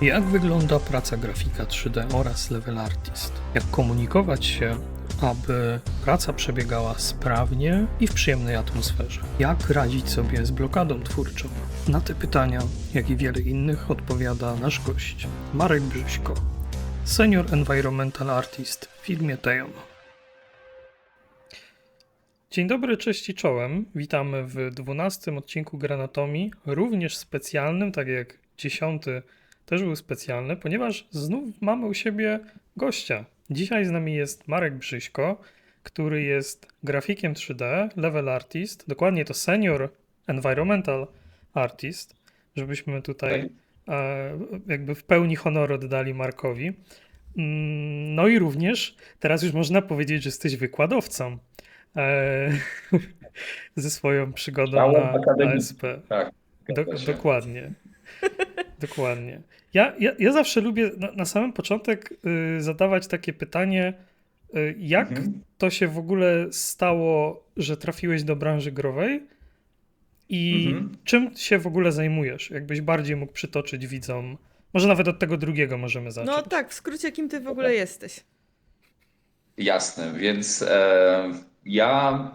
Jak wygląda praca grafika 3D oraz level artist? Jak komunikować się, aby praca przebiegała sprawnie i w przyjemnej atmosferze? Jak radzić sobie z blokadą twórczą? Na te pytania, jak i wiele innych, odpowiada nasz gość, Marek Brzyśko, Senior Environmental Artist w firmie Tejon. Dzień dobry, cześć i czołem. Witamy w 12 odcinku Granatomii, również specjalnym, tak jak 10 też był specjalny, ponieważ znów mamy u siebie gościa. Dzisiaj z nami jest Marek Brzyśko, który jest grafikiem 3D, level artist, dokładnie to Senior Environmental Artist, żebyśmy tutaj jakby w pełni honor oddali Markowi. No i również teraz już można powiedzieć, że jesteś wykładowcą e, ze swoją przygodą Ciałem na akademickim. ASP. Tak, zgadza się. Dokładnie, dokładnie. Ja zawsze lubię na samym początek zadawać takie pytanie, jak Mhm. to się w ogóle stało, że trafiłeś do branży growej i Mhm. czym się w ogóle zajmujesz? Jakbyś bardziej mógł przytoczyć widzom, może nawet od tego drugiego możemy No zacząć. tak, w skrócie, kim ty w Dobra. ogóle jesteś? Jasne, więc ja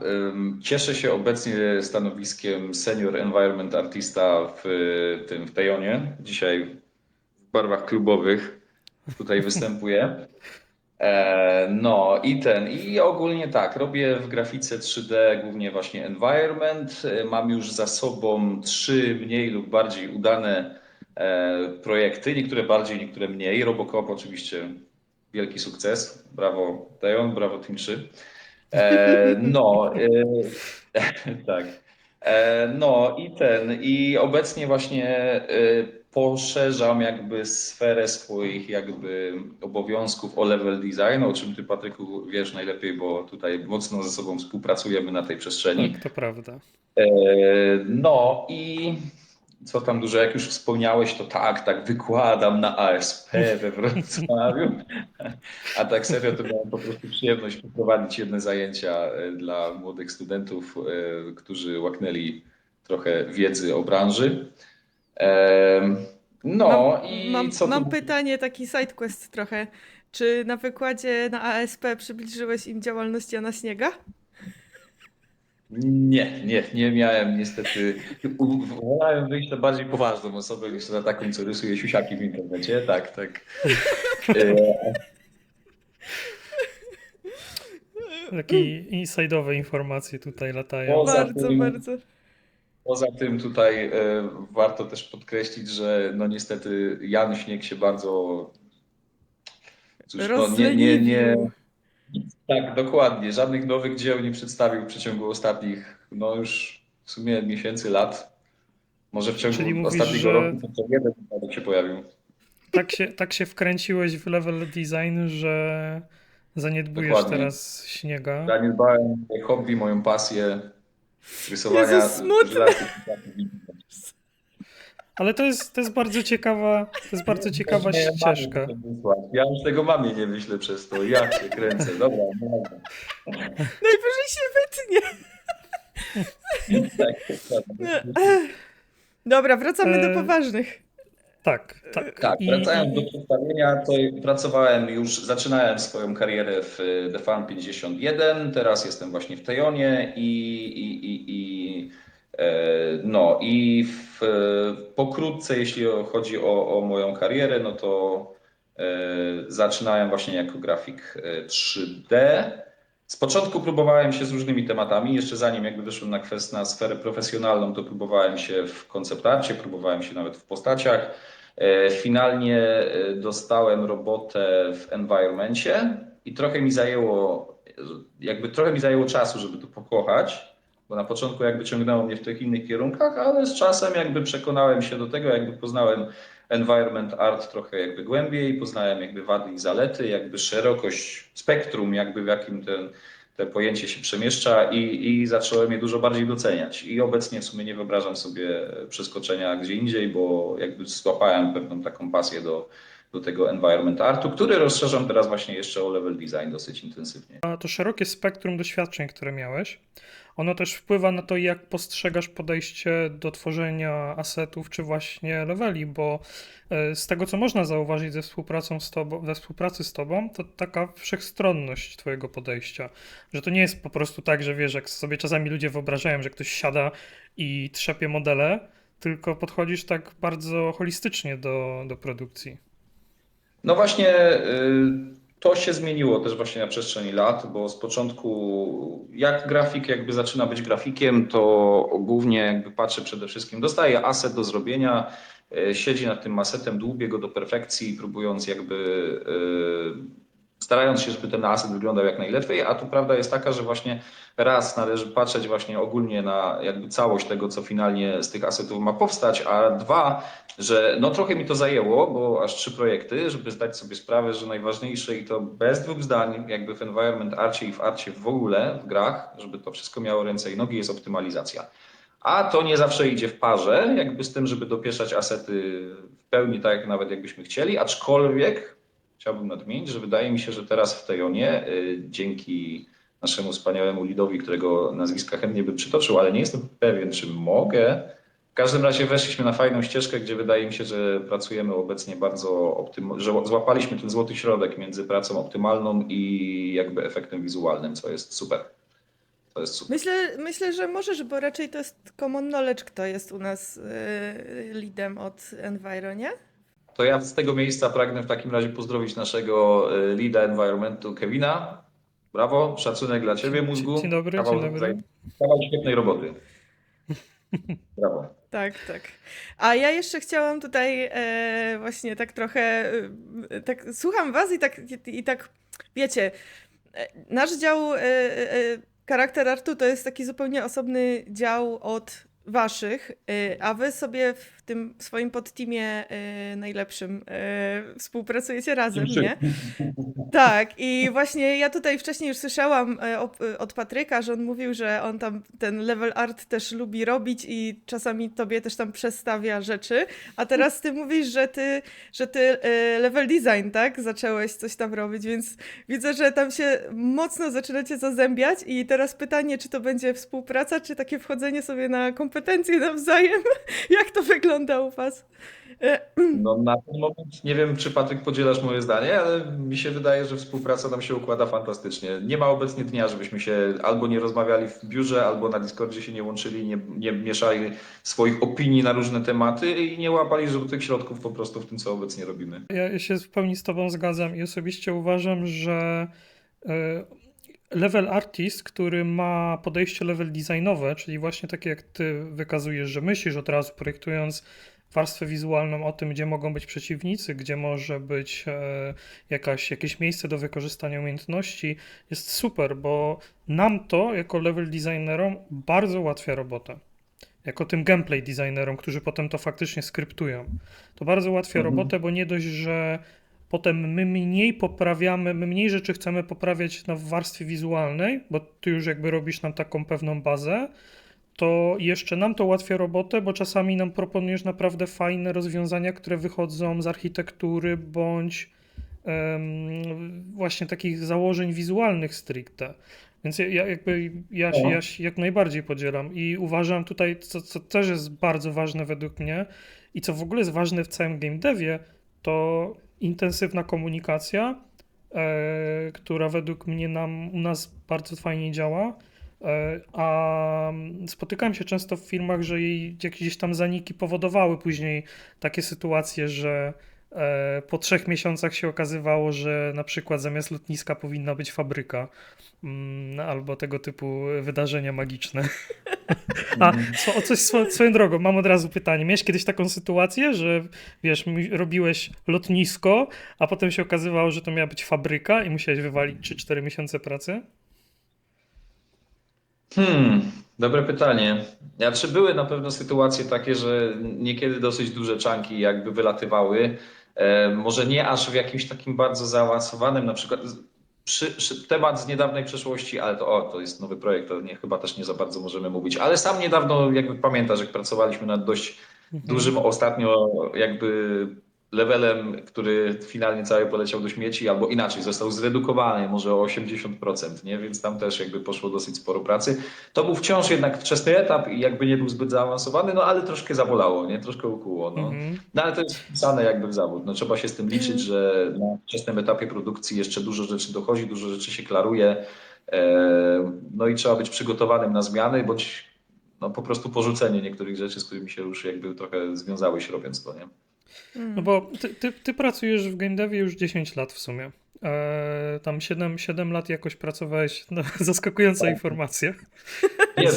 cieszę się obecnie stanowiskiem Senior Environment Artista w Tejonie. Dzisiaj w barwach klubowych tutaj występuję. I ogólnie tak, robię w grafice 3D głównie właśnie environment. Mam już za sobą trzy mniej lub bardziej udane projekty, niektóre bardziej, niektóre mniej. Robocop oczywiście wielki sukces. Brawo Tejon, brawo Team 3. E, no, tak. I obecnie właśnie poszerzam jakby sferę swoich jakby obowiązków o level design, o czym ty, Patryku, wiesz najlepiej, bo tutaj mocno ze sobą współpracujemy na tej przestrzeni. Tak, to prawda. E, No i co tam dużo, jak już wspomniałeś, to tak, wykładam na ASP we Wrocławiu. A tak serio, to miałem po prostu przyjemność poprowadzić jedne zajęcia dla młodych studentów, którzy łaknęli trochę wiedzy o branży. Em, Mam, No i mam, co mam tu? pytanie, taki sidequest trochę. Czy na wykładzie na ASP przybliżyłeś im działalność Jana Śniega? Nie miałem niestety. Wolałem wyjść na bardziej poważną osobę niż na taką, co rysuje siusiaki w internecie. Tak. E, Takie inside'owe informacje tutaj latają. Poza Bardzo, tym, bardzo. poza tym tutaj warto też podkreślić, że no niestety Jan Śnieg się bardzo, cóż, no nie. Rozleniwił. Tak, dokładnie. Żadnych nowych dzieł nie przedstawił w przeciągu ostatnich, no już w sumie miesięcy, lat. Może w Czyli ciągu mówisz, ostatniego że roku tylko jeden przypadek się pojawił. tak się wkręciłeś w level design, że zaniedbujesz Dokładnie. teraz śniega. Zaniedbałem moje hobby, moją pasję Jezus, rysowania smutne. żelaznych. Ale to jest bardzo ciekawa Nie, mamie ścieżka. muszę wysłać. Ja już tego mamie nie wyślę przez to. Ja cię kręcę. Dobra, dobra. Najwyżej się wytnie. Tak, dokładnie. Dobra, wracamy do E, poważnych. tak. Tak, wracając do przedstawienia, to zaczynałem swoją karierę w The Farm 51, teraz jestem właśnie w Tejonie pokrótce, jeśli chodzi o moją karierę, no to zaczynałem właśnie jako grafik 3D. Z początku próbowałem się z różnymi tematami, jeszcze zanim jakby wyszłem na sferę profesjonalną, to próbowałem się w konceptarcie, próbowałem się nawet w postaciach. Finalnie dostałem robotę w environmencie i trochę mi zajęło czasu, żeby to pokochać, bo na początku jakby ciągnęło mnie w tych innych kierunkach, ale z czasem jakby przekonałem się do tego, jakby poznałem environment art trochę jakby głębiej, poznałem jakby wady i zalety, jakby szerokość spektrum, jakby w jakim te pojęcie się przemieszcza i zacząłem je dużo bardziej doceniać. I obecnie w sumie nie wyobrażam sobie przeskoczenia gdzie indziej, bo jakby złapałem pewną taką pasję do tego environment artu, który rozszerzam teraz właśnie jeszcze o level design dosyć intensywnie. A to szerokie spektrum doświadczeń, które miałeś, ono też wpływa na to, jak postrzegasz podejście do tworzenia asetów czy właśnie leveli, bo z tego, co można zauważyć we współpracy z tobą, to taka wszechstronność twojego podejścia, że to nie jest po prostu tak, że wiesz, jak sobie czasami ludzie wyobrażają, że ktoś siada i trzepie modele, tylko podchodzisz tak bardzo holistycznie do produkcji. No właśnie, to się zmieniło też właśnie na przestrzeni lat, bo z początku jak grafik jakby zaczyna być grafikiem, to głównie jakby patrzy przede wszystkim, dostaje aset do zrobienia, siedzi nad tym asetem, dłubie go do perfekcji, próbując jakby starając się, żeby ten aset wyglądał jak najlepiej, a tu prawda jest taka, że właśnie raz należy patrzeć właśnie ogólnie na jakby całość tego, co finalnie z tych asetów ma powstać, a dwa, że no trochę mi to zajęło, bo aż 3 projekty, żeby zdać sobie sprawę, że najważniejsze i to bez dwóch zdań, jakby w environment arcie i w arcie w ogóle, w grach, żeby to wszystko miało ręce i nogi, jest optymalizacja. A to nie zawsze idzie w parze, jakby z tym, żeby dopieszać asety w pełni tak, jak nawet jakbyśmy chcieli, aczkolwiek chciałbym nadmienić, że wydaje mi się, że teraz w Tejonie, dzięki naszemu wspaniałemu lidowi, którego nazwiska chętnie bym przytoczył, ale nie jestem pewien, czy mogę. W każdym razie weszliśmy na fajną ścieżkę, gdzie wydaje mi się, że pracujemy obecnie bardzo że złapaliśmy ten złoty środek między pracą optymalną i jakby efektem wizualnym, co jest super. To jest super. Myślę, że możesz, bo raczej to jest common knowledge, kto jest u nas leadem od Enviro, nie? To ja z tego miejsca pragnę w takim razie pozdrowić naszego leada environmentu Kevina. Brawo, szacunek dla ciebie, mózgu. Dzień dobry, dzień dobry. Kawał świetnej roboty. Brawo. Tak, tak. A ja jeszcze chciałam tutaj właśnie tak trochę, tak słucham was i tak wiecie, nasz dział charakter artu to jest taki zupełnie osobny dział od waszych, a wy sobie w tym swoim podteamie najlepszym współpracujecie razem, nie? Tak, i właśnie ja tutaj wcześniej już słyszałam od Patryka, że on mówił, że on tam ten level art też lubi robić i czasami tobie też tam przestawia rzeczy, a teraz ty mówisz, że ty level design, tak? Zacząłeś coś tam robić, więc widzę, że tam się mocno zaczynacie zazębiać i teraz pytanie, czy to będzie współpraca, czy takie wchodzenie sobie na kompetencje nawzajem? Jak to wygląda u was? No, na ten moment nie wiem, czy Patryk podzielasz moje zdanie, ale mi się wydaje, że współpraca nam się układa fantastycznie. Nie ma obecnie dnia, żebyśmy się albo nie rozmawiali w biurze, albo na Discordzie się nie łączyli, nie mieszali swoich opinii na różne tematy i nie łapali żółtych środków po prostu w tym, co obecnie robimy. Ja się w pełni z tobą zgadzam i osobiście uważam, że level artist, który ma podejście level designowe, czyli właśnie takie jak ty wykazujesz, że myślisz od razu projektując warstwę wizualną o tym, gdzie mogą być przeciwnicy, gdzie może być jakieś miejsce do wykorzystania umiejętności, jest super, bo nam to jako level designerom bardzo ułatwia robotę. Jako tym gameplay designerom, którzy potem to faktycznie skryptują. To bardzo ułatwia robotę, bo nie dość, że potem my mniej rzeczy chcemy poprawiać w warstwie wizualnej, bo ty już jakby robisz nam taką pewną bazę, to jeszcze nam to ułatwia robotę, bo czasami nam proponujesz naprawdę fajne rozwiązania, które wychodzą z architektury bądź właśnie takich założeń wizualnych stricte. Więc ja się jak najbardziej podzielam i uważam tutaj, co też jest bardzo ważne według mnie i co w ogóle jest ważne w całym game devie, to intensywna komunikacja, która według mnie u nas bardzo fajnie działa. A spotykałem się często w filmach, że jej jakieś tam zaniki powodowały później takie sytuacje, że po 3 miesiącach się okazywało, że na przykład zamiast lotniska powinna być fabryka albo tego typu wydarzenia magiczne. A swoją drogą, mam od razu pytanie. Miałeś kiedyś taką sytuację, że wiesz, robiłeś lotnisko, a potem się okazywało, że to miała być fabryka i musiałeś wywalić 3-4 miesiące pracy? Dobre pytanie. Czy były na pewno sytuacje takie, że niekiedy dosyć duże czanki jakby wylatywały. Może nie aż w jakimś takim bardzo zaawansowanym, na przykład temat z niedawnej przeszłości, ale to jest nowy projekt, to chyba też nie za bardzo możemy mówić. Ale sam niedawno jakby pamiętasz, jak pracowaliśmy nad dość dużym ostatnio jakby levelem, który finalnie cały poleciał do śmieci, albo inaczej, został zredukowany może o 80%, nie? Więc tam też jakby poszło dosyć sporo pracy. To był wciąż jednak wczesny etap i jakby nie był zbyt zaawansowany, no ale troszkę zabolało, nie? Troszkę ukuło, no. Mhm. No ale to jest wpisane jakby w zawód. No, trzeba się z tym liczyć, że na wczesnym etapie produkcji jeszcze dużo rzeczy dochodzi, dużo rzeczy się klaruje, no i trzeba być przygotowanym na zmiany, bądź no, po prostu porzucenie niektórych rzeczy, z którymi się już jakby trochę związałeś robiąc to, nie? No bo ty pracujesz w game devie już 10 lat w sumie. Tam 7 lat jakoś pracowałeś, no, zaskakująca informacja.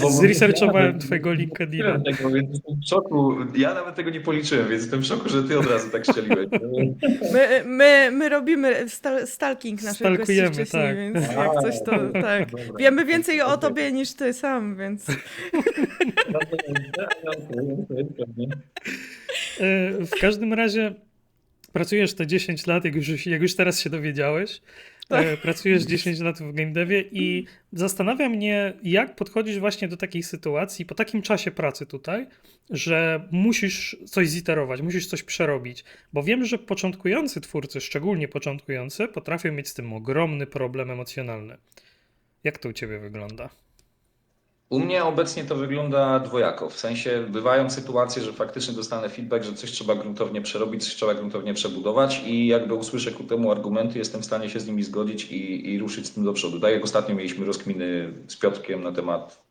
Zresearchowałem twojego LinkedIna. Tego, więc jestem w szoku. Ja nawet tego nie policzyłem, więc jestem w szoku, że ty od razu tak strzeliłeś. My robimy stalking naszych gości Stalkujemy, wcześniej, tak. więc jak coś to tak. Dobra. Wiemy więcej o tobie niż ty sam, więc... W każdym razie pracujesz te 10 lat, jak już teraz się dowiedziałeś. Pracujesz 10 lat w game devie i zastanawia mnie, jak podchodzisz właśnie do takiej sytuacji, po takim czasie pracy tutaj, że musisz coś ziterować, musisz coś przerobić, bo wiem, że początkujący twórcy, szczególnie początkujący, potrafią mieć z tym ogromny problem emocjonalny. Jak to u ciebie wygląda? U mnie obecnie to wygląda dwojako. W sensie bywają sytuacje, że faktycznie dostanę feedback, że coś trzeba gruntownie przerobić, coś trzeba gruntownie przebudować i jakby usłyszę ku temu argumenty, jestem w stanie się z nimi zgodzić i ruszyć z tym do przodu. Tak jak ostatnio mieliśmy rozkminy z Piotrkiem na temat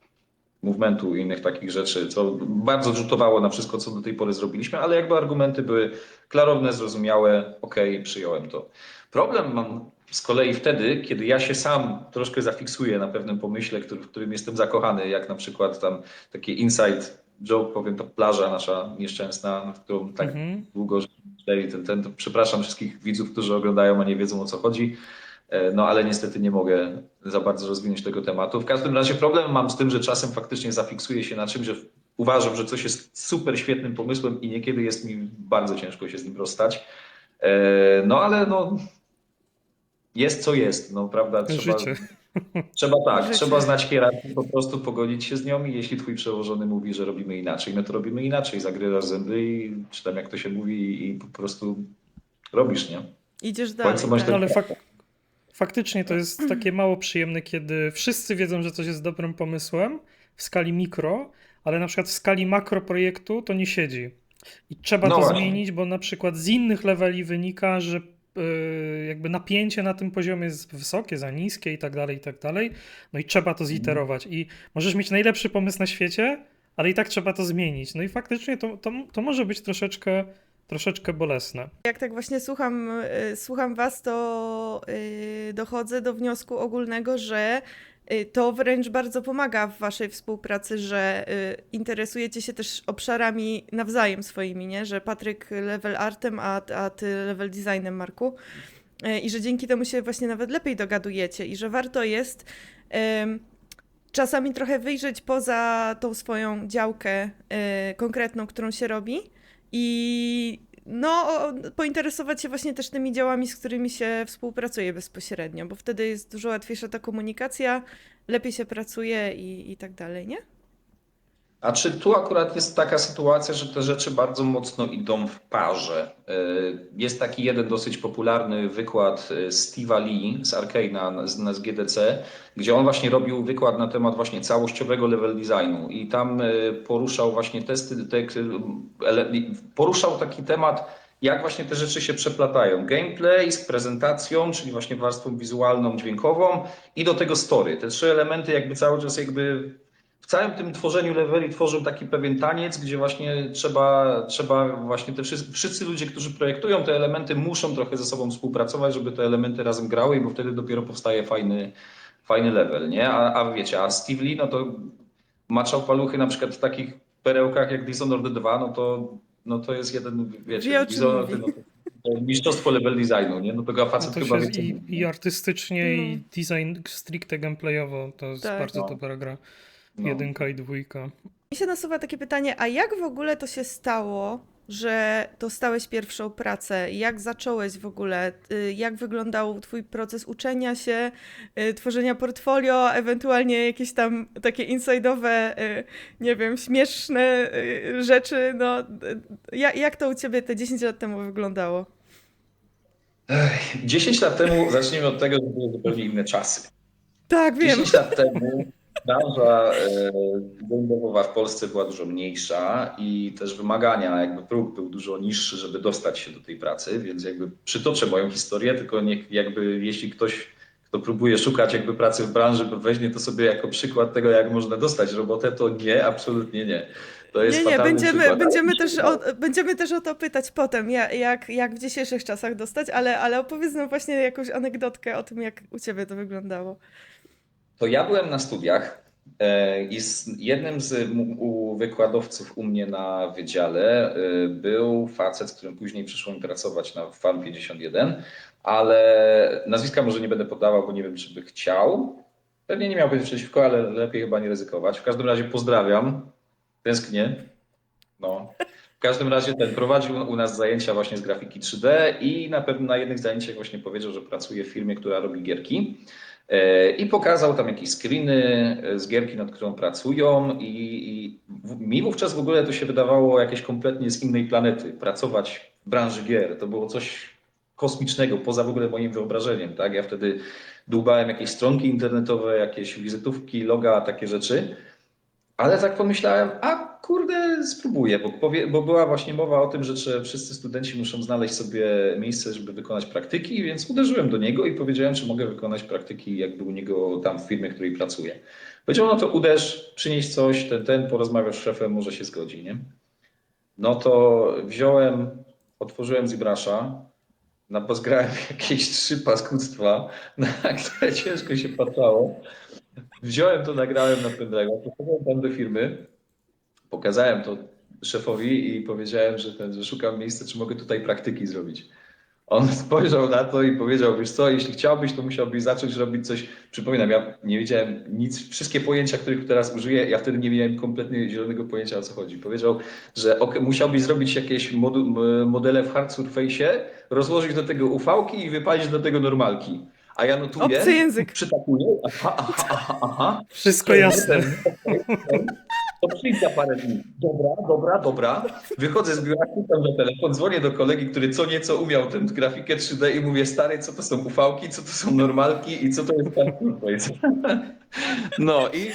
movementu i innych takich rzeczy, co bardzo rzutowało na wszystko, co do tej pory zrobiliśmy, ale jakby argumenty były klarowne, zrozumiałe, okej, przyjąłem to. Problem mam z kolei wtedy, kiedy ja się sam troszkę zafiksuję na pewnym pomyśle, w którym jestem zakochany, jak na przykład tam takie inside joke, powiem, to plaża nasza nieszczęsna, w którą tak długo myśleli, przepraszam wszystkich widzów, którzy oglądają, a nie wiedzą, o co chodzi. No ale niestety nie mogę za bardzo rozwinąć tego tematu. W każdym razie problem mam z tym, że czasem faktycznie zafiksuję się na czymś, że uważam, że coś jest super świetnym pomysłem i niekiedy jest mi bardzo ciężko się z nim rozstać. No ale no jest co jest, no prawda? Życie. Trzeba znać hierarchię, po prostu pogodzić się z nią i jeśli twój przełożony mówi, że robimy inaczej, no to robimy inaczej, zagrywasz zęby i czy tam jak to się mówi i po prostu robisz, nie? Idziesz W końcu dalej. masz Tak. Ale faktycznie to jest takie mało przyjemne, kiedy wszyscy wiedzą, że coś jest dobrym pomysłem w skali mikro, ale na przykład w skali makro projektu to nie siedzi. I trzeba No to właśnie. zmienić, bo na przykład z innych leveli wynika, że jakby napięcie na tym poziomie jest wysokie, za niskie i tak dalej, i tak dalej. No i trzeba to ziterować. I możesz mieć najlepszy pomysł na świecie, ale i tak trzeba to zmienić. No i faktycznie to może być troszeczkę bolesne. Jak tak właśnie słucham was, to dochodzę do wniosku ogólnego, że to wręcz bardzo pomaga w waszej współpracy, że interesujecie się też obszarami nawzajem swoimi, nie? Że Patryk level artem, a ty level designem, Marku. I że dzięki temu się właśnie nawet lepiej dogadujecie i że warto jest czasami trochę wyjrzeć poza tą swoją działkę konkretną, którą się robi i no, pointeresować się właśnie też tymi działami, z którymi się współpracuje bezpośrednio, bo wtedy jest dużo łatwiejsza ta komunikacja, lepiej się pracuje i tak dalej, nie? A czy tu akurat jest taka sytuacja, że te rzeczy bardzo mocno idą w parze? Jest taki jeden dosyć popularny wykład Steve'a Lee z Arcane'a z GDC, gdzie on właśnie robił wykład na temat właśnie całościowego level designu i tam poruszał właśnie poruszał taki temat, jak właśnie te rzeczy się przeplatają. Gameplay z prezentacją, czyli właśnie warstwą wizualną, dźwiękową i do tego story. Te trzy elementy jakby cały czas w całym tym tworzeniu leveli tworzą taki pewien taniec, gdzie właśnie trzeba właśnie wszyscy ludzie, którzy projektują te elementy, muszą trochę ze sobą współpracować, żeby te elementy razem grały, bo wtedy dopiero powstaje fajny level, nie? A wiecie, a Steve Lee, no to maczał paluchy na przykład w takich perełkach jak Dishonored 2, no to jest jeden, wiecie, Wie, o czym Dishonored, mówi. to mistrzostwo level designu, nie? No to go facet To chyba się wie, co i artystycznie, i No. design stricte gameplayowo to jest Tak. bardzo No. dobra gra. no. 1 i 2. Mi się nasuwa takie pytanie, a jak w ogóle to się stało, że dostałeś pierwszą pracę? Jak zacząłeś w ogóle? Jak wyglądał twój proces uczenia się, tworzenia portfolio, ewentualnie jakieś tam takie inside'owe, nie wiem, śmieszne rzeczy? No, jak to u ciebie te 10 lat temu wyglądało? 10 lat temu, zacznijmy od tego, że były zupełnie inne czasy. Tak, wiem. 10 lat temu branża gamedevowa w Polsce była dużo mniejsza i też wymagania, jakby próg był dużo niższy, żeby dostać się do tej pracy, więc jakby przytoczę moją historię, tylko niech jakby jeśli ktoś, kto próbuje szukać jakby pracy w branży, weźmie to sobie jako przykład tego, jak można dostać robotę, to nie, absolutnie nie. To jest Nie, fatalny przykład. będziemy też o to pytać potem, jak w dzisiejszych czasach dostać, ale opowiedz nam właśnie jakąś anegdotkę o tym, jak u ciebie to wyglądało. To ja byłem na studiach i jednym z wykładowców u mnie na wydziale był facet, z którym później przyszło mi pracować na Farm 51, ale nazwiska może nie będę podawał, bo nie wiem, czy by chciał. Pewnie nie miałbym przeciwko, ale lepiej chyba nie ryzykować. W każdym razie pozdrawiam, tęsknię. No. W każdym razie ten prowadził u nas zajęcia właśnie z grafiki 3D i na pewno na jednych zajęciach właśnie powiedział, że pracuje w firmie, która robi gierki. I pokazał tam jakieś screeny z gierki, nad którą pracują i mi wówczas w ogóle to się wydawało jakieś kompletnie z innej planety. Pracować w branży gier to było coś kosmicznego, poza w ogóle moim wyobrażeniem. Tak? Ja wtedy dłubałem jakieś stronki internetowe, jakieś wizytówki, loga, takie rzeczy. Ale tak pomyślałem, a kurde, spróbuję, bo była właśnie mowa o tym, że wszyscy studenci muszą znaleźć sobie miejsce, żeby wykonać praktyki, więc uderzyłem do niego i powiedziałem, czy mogę wykonać praktyki jakby u niego tam w firmie, w której pracuję. Powiedział, no to uderz, przynieś coś, porozmawiasz z szefem, może się zgodzi, nie? No to wziąłem, otworzyłem ZBrush'a, pozgrałem jakieś 3 paskudztwa, na które ciężko się patrzało. Wziąłem to, nagrałem na pendrive'a, poszedłem tam do firmy, pokazałem to szefowi i powiedziałem, że szukam miejsca, czy mogę tutaj praktyki zrobić. On spojrzał na to i powiedział, wiesz co, jeśli chciałbyś, to musiałbyś zacząć robić coś. Przypominam, ja nie wiedziałem nic, wszystkie pojęcia, których teraz użyję, ja wtedy nie miałem kompletnie zielonego pojęcia, o co chodzi. Powiedział, że musiałbyś zrobić jakieś modele w hard surface'ie, rozłożyć do tego UV-ki i wypalić do tego normalki. A ja notuję, Obcy język. przytakuję, aha. Wszystko jasne. To przyjdź za parę dni. Dobra. Wychodzę z biura, klikam na telefon, dzwonię do kolegi, który co nieco umiał tę grafikę 3D i mówię, stary, co to są UV-ki, co to są normalki i co to jest hard surface. No i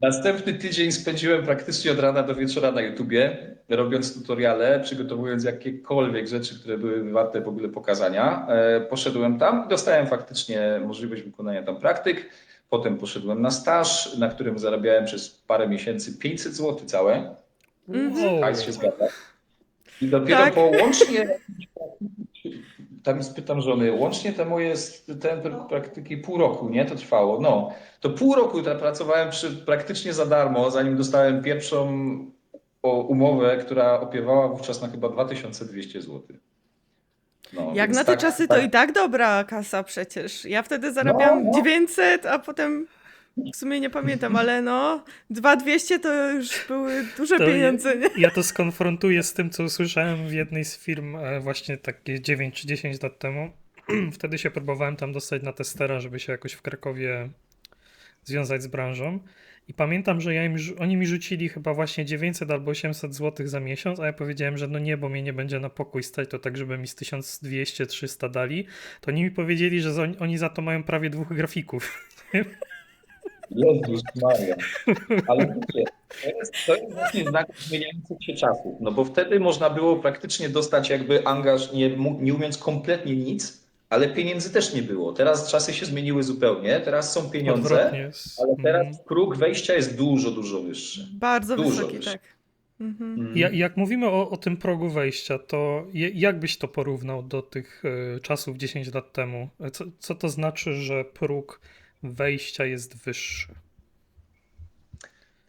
następny tydzień spędziłem praktycznie od rana do wieczora na YouTubie, robiąc tutoriale, przygotowując jakiekolwiek rzeczy, które były warte w ogóle pokazania. Poszedłem tam i dostałem faktycznie możliwość wykonania tam praktyk. Potem poszedłem na staż, na którym zarabiałem przez parę miesięcy 500 zł całe. Hajs się zgadza. I dopiero Tak. po łącznie, tam spytam żony, łącznie te moje praktyki pół roku, nie? To trwało. No, to pół roku pracowałem praktycznie za darmo, zanim dostałem pierwszą umowę, która opiewała wówczas na chyba 2200 zł. No, Jak więc na te czasy, to i tak dobra kasa przecież. Ja wtedy zarabiałam 900, a potem w sumie nie pamiętam, ale no 2200 to już były duże pieniądze, nie? Ja to skonfrontuję z tym, co usłyszałem w jednej z firm właśnie takie 9 czy 10 lat temu. Wtedy się próbowałem tam dostać na testera, żeby się jakoś w Krakowie związać z branżą. I pamiętam, że oni mi rzucili chyba właśnie 900 albo 800 zł za miesiąc, a ja powiedziałem, że no nie, bo mnie nie będzie na pokój stać, to tak, żeby mi z 1200-300 dali. To oni mi powiedzieli, że oni za to mają prawie 2 grafików. Jezus Maria. Ale wiecie, to jest właśnie znak zmieniających się czasów. No bo wtedy można było praktycznie dostać jakby angaż, nie umiejąc kompletnie nic, ale pieniędzy też nie było. Teraz czasy się zmieniły zupełnie. Teraz są pieniądze, ale teraz próg wejścia jest dużo wyższy. Bardzo wysoki, tak. Mhm. Jak mówimy o tym progu wejścia, to jak byś to porównał do tych czasów 10 lat temu? Co to znaczy, że próg wejścia jest wyższy?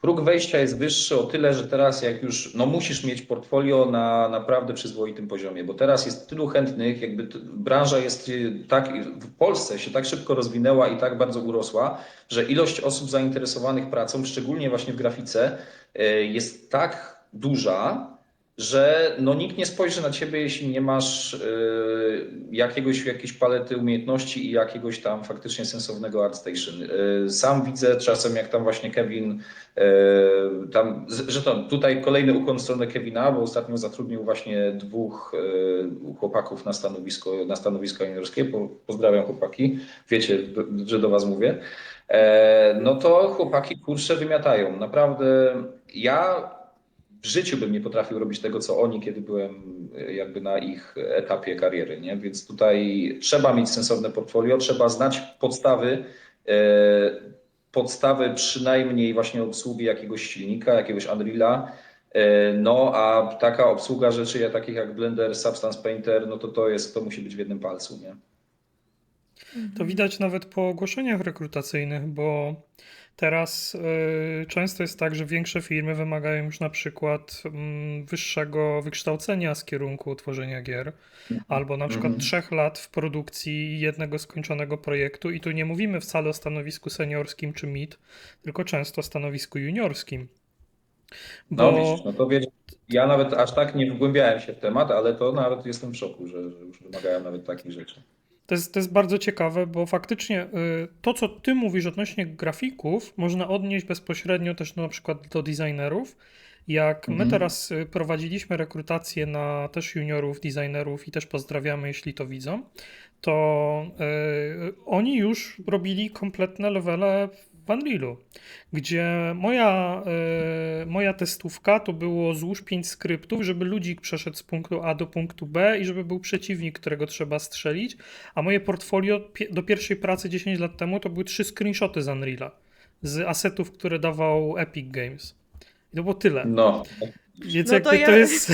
Próg wejścia jest wyższy o tyle, że teraz jak już, no musisz mieć portfolio na naprawdę przyzwoitym poziomie, bo teraz jest tylu chętnych, jakby branża jest tak, w Polsce się tak szybko rozwinęła i tak bardzo urosła, że ilość osób zainteresowanych pracą, szczególnie właśnie w grafice, jest tak duża, że no nikt nie spojrzy na ciebie, jeśli nie masz jakiejś palety umiejętności i jakiegoś tam faktycznie sensownego ArtStation. Sam widzę czasem, jak tam właśnie Kevin, że to tutaj kolejny ukłon w stronę Kevina, bo ostatnio zatrudnił właśnie dwóch chłopaków na stanowisko juniorskie. Pozdrawiam chłopaki, wiecie, że do was mówię. No to chłopaki kurczę wymiatają. Naprawdę ja w życiu bym nie potrafił robić tego, co oni, kiedy byłem jakby na ich etapie kariery, nie? Więc tutaj trzeba mieć sensowne portfolio, trzeba znać e, podstawy przynajmniej właśnie obsługi jakiegoś silnika, jakiegoś Unreala. No a taka obsługa rzeczy takich jak Blender, Substance Painter, no to musi być w jednym palcu, nie? To widać nawet po ogłoszeniach rekrutacyjnych, bo teraz często jest tak, że większe firmy wymagają już na przykład wyższego wykształcenia z kierunku tworzenia gier, albo na przykład 3 lat w produkcji jednego skończonego projektu i tu nie mówimy wcale o stanowisku seniorskim czy mid, tylko często o stanowisku juniorskim. No Bo widzisz, no to wiesz, ja nawet aż tak nie wgłębiałem się w temat, ale to nawet jestem w szoku, że już wymagają nawet takich rzeczy. to jest bardzo ciekawe, bo faktycznie to, co ty mówisz odnośnie grafików, można odnieść bezpośrednio też na przykład do designerów. Jak my teraz prowadziliśmy rekrutację na też juniorów, designerów i też pozdrawiamy, jeśli to widzą, to oni już robili kompletne levele w Unrealu, gdzie moja testówka to było złóż 5 skryptów, żeby ludzik przeszedł z punktu A do punktu B i żeby był przeciwnik, którego trzeba strzelić, a moje portfolio do pierwszej pracy 10 lat temu to były 3 screenshoty z Unreala, z asetów, które dawał Epic Games. I to było tyle. No, Więc No to jakby to jest...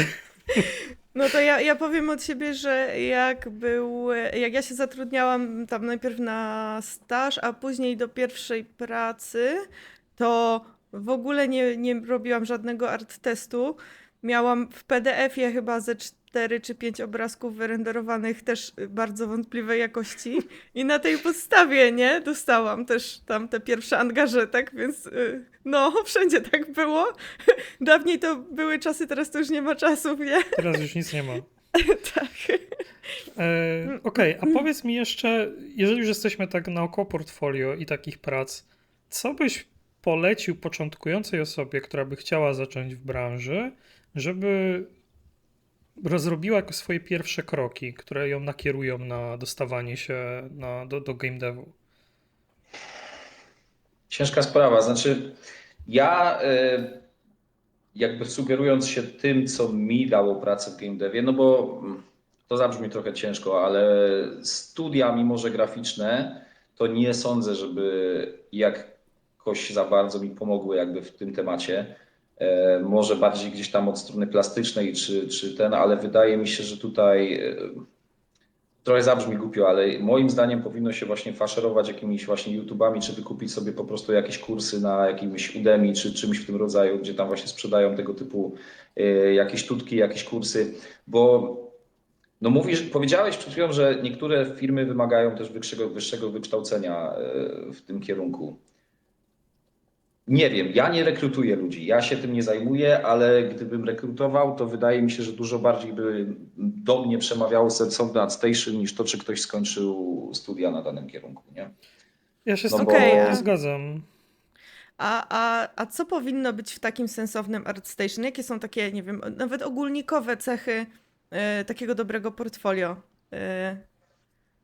No to ja powiem od siebie, że jak ja się zatrudniałam tam najpierw na staż, a później do pierwszej pracy, to w ogóle nie robiłam żadnego art testu. Miałam w PDF-ie chyba ze 4 czy 5 obrazków wyrenderowanych też bardzo wątpliwej jakości i na tej podstawie, nie, dostałam też tam te pierwsze angaże, tak, więc no, wszędzie tak było. Dawniej to były czasy, teraz to już nie ma czasów, nie? Teraz już nic nie ma. Tak. Okej, a powiedz mi jeszcze, jeżeli już jesteśmy tak naokoło portfolio i takich prac, co byś polecił początkującej osobie, która by chciała zacząć w branży, żeby rozrobiła jako swoje pierwsze kroki, które ją nakierują na dostawanie się do game devu? ciężka sprawa. Znaczy, ja jakby sugerując się tym, co mi dało pracę w game devie, no bo to zabrzmi trochę ciężko, ale studia, mimo że graficzne, to nie sądzę, żeby jakoś za bardzo mi pomogły jakby w tym temacie. Może bardziej gdzieś tam od strony plastycznej ale wydaje mi się, że tutaj trochę zabrzmi głupio, ale moim zdaniem powinno się właśnie faszerować jakimiś właśnie YouTubami, czy wykupić sobie po prostu jakieś kursy na jakimś Udemy, czy czymś w tym rodzaju, gdzie tam właśnie sprzedają tego typu jakieś tutki, jakieś kursy, bo no powiedziałeś przed chwilą, że niektóre firmy wymagają też wyższego wykształcenia w tym kierunku. Nie wiem, ja nie rekrutuję ludzi, ja się tym nie zajmuję, ale gdybym rekrutował, to wydaje mi się, że dużo bardziej by do mnie przemawiało sensowne ArtStation niż to, czy ktoś skończył studia na danym kierunku, nie? Ja się z No tym bo- kompletnie zgadzam. A co powinno być w takim sensownym ArtStation? Jakie są takie, nie wiem, nawet ogólnikowe cechy takiego dobrego portfolio?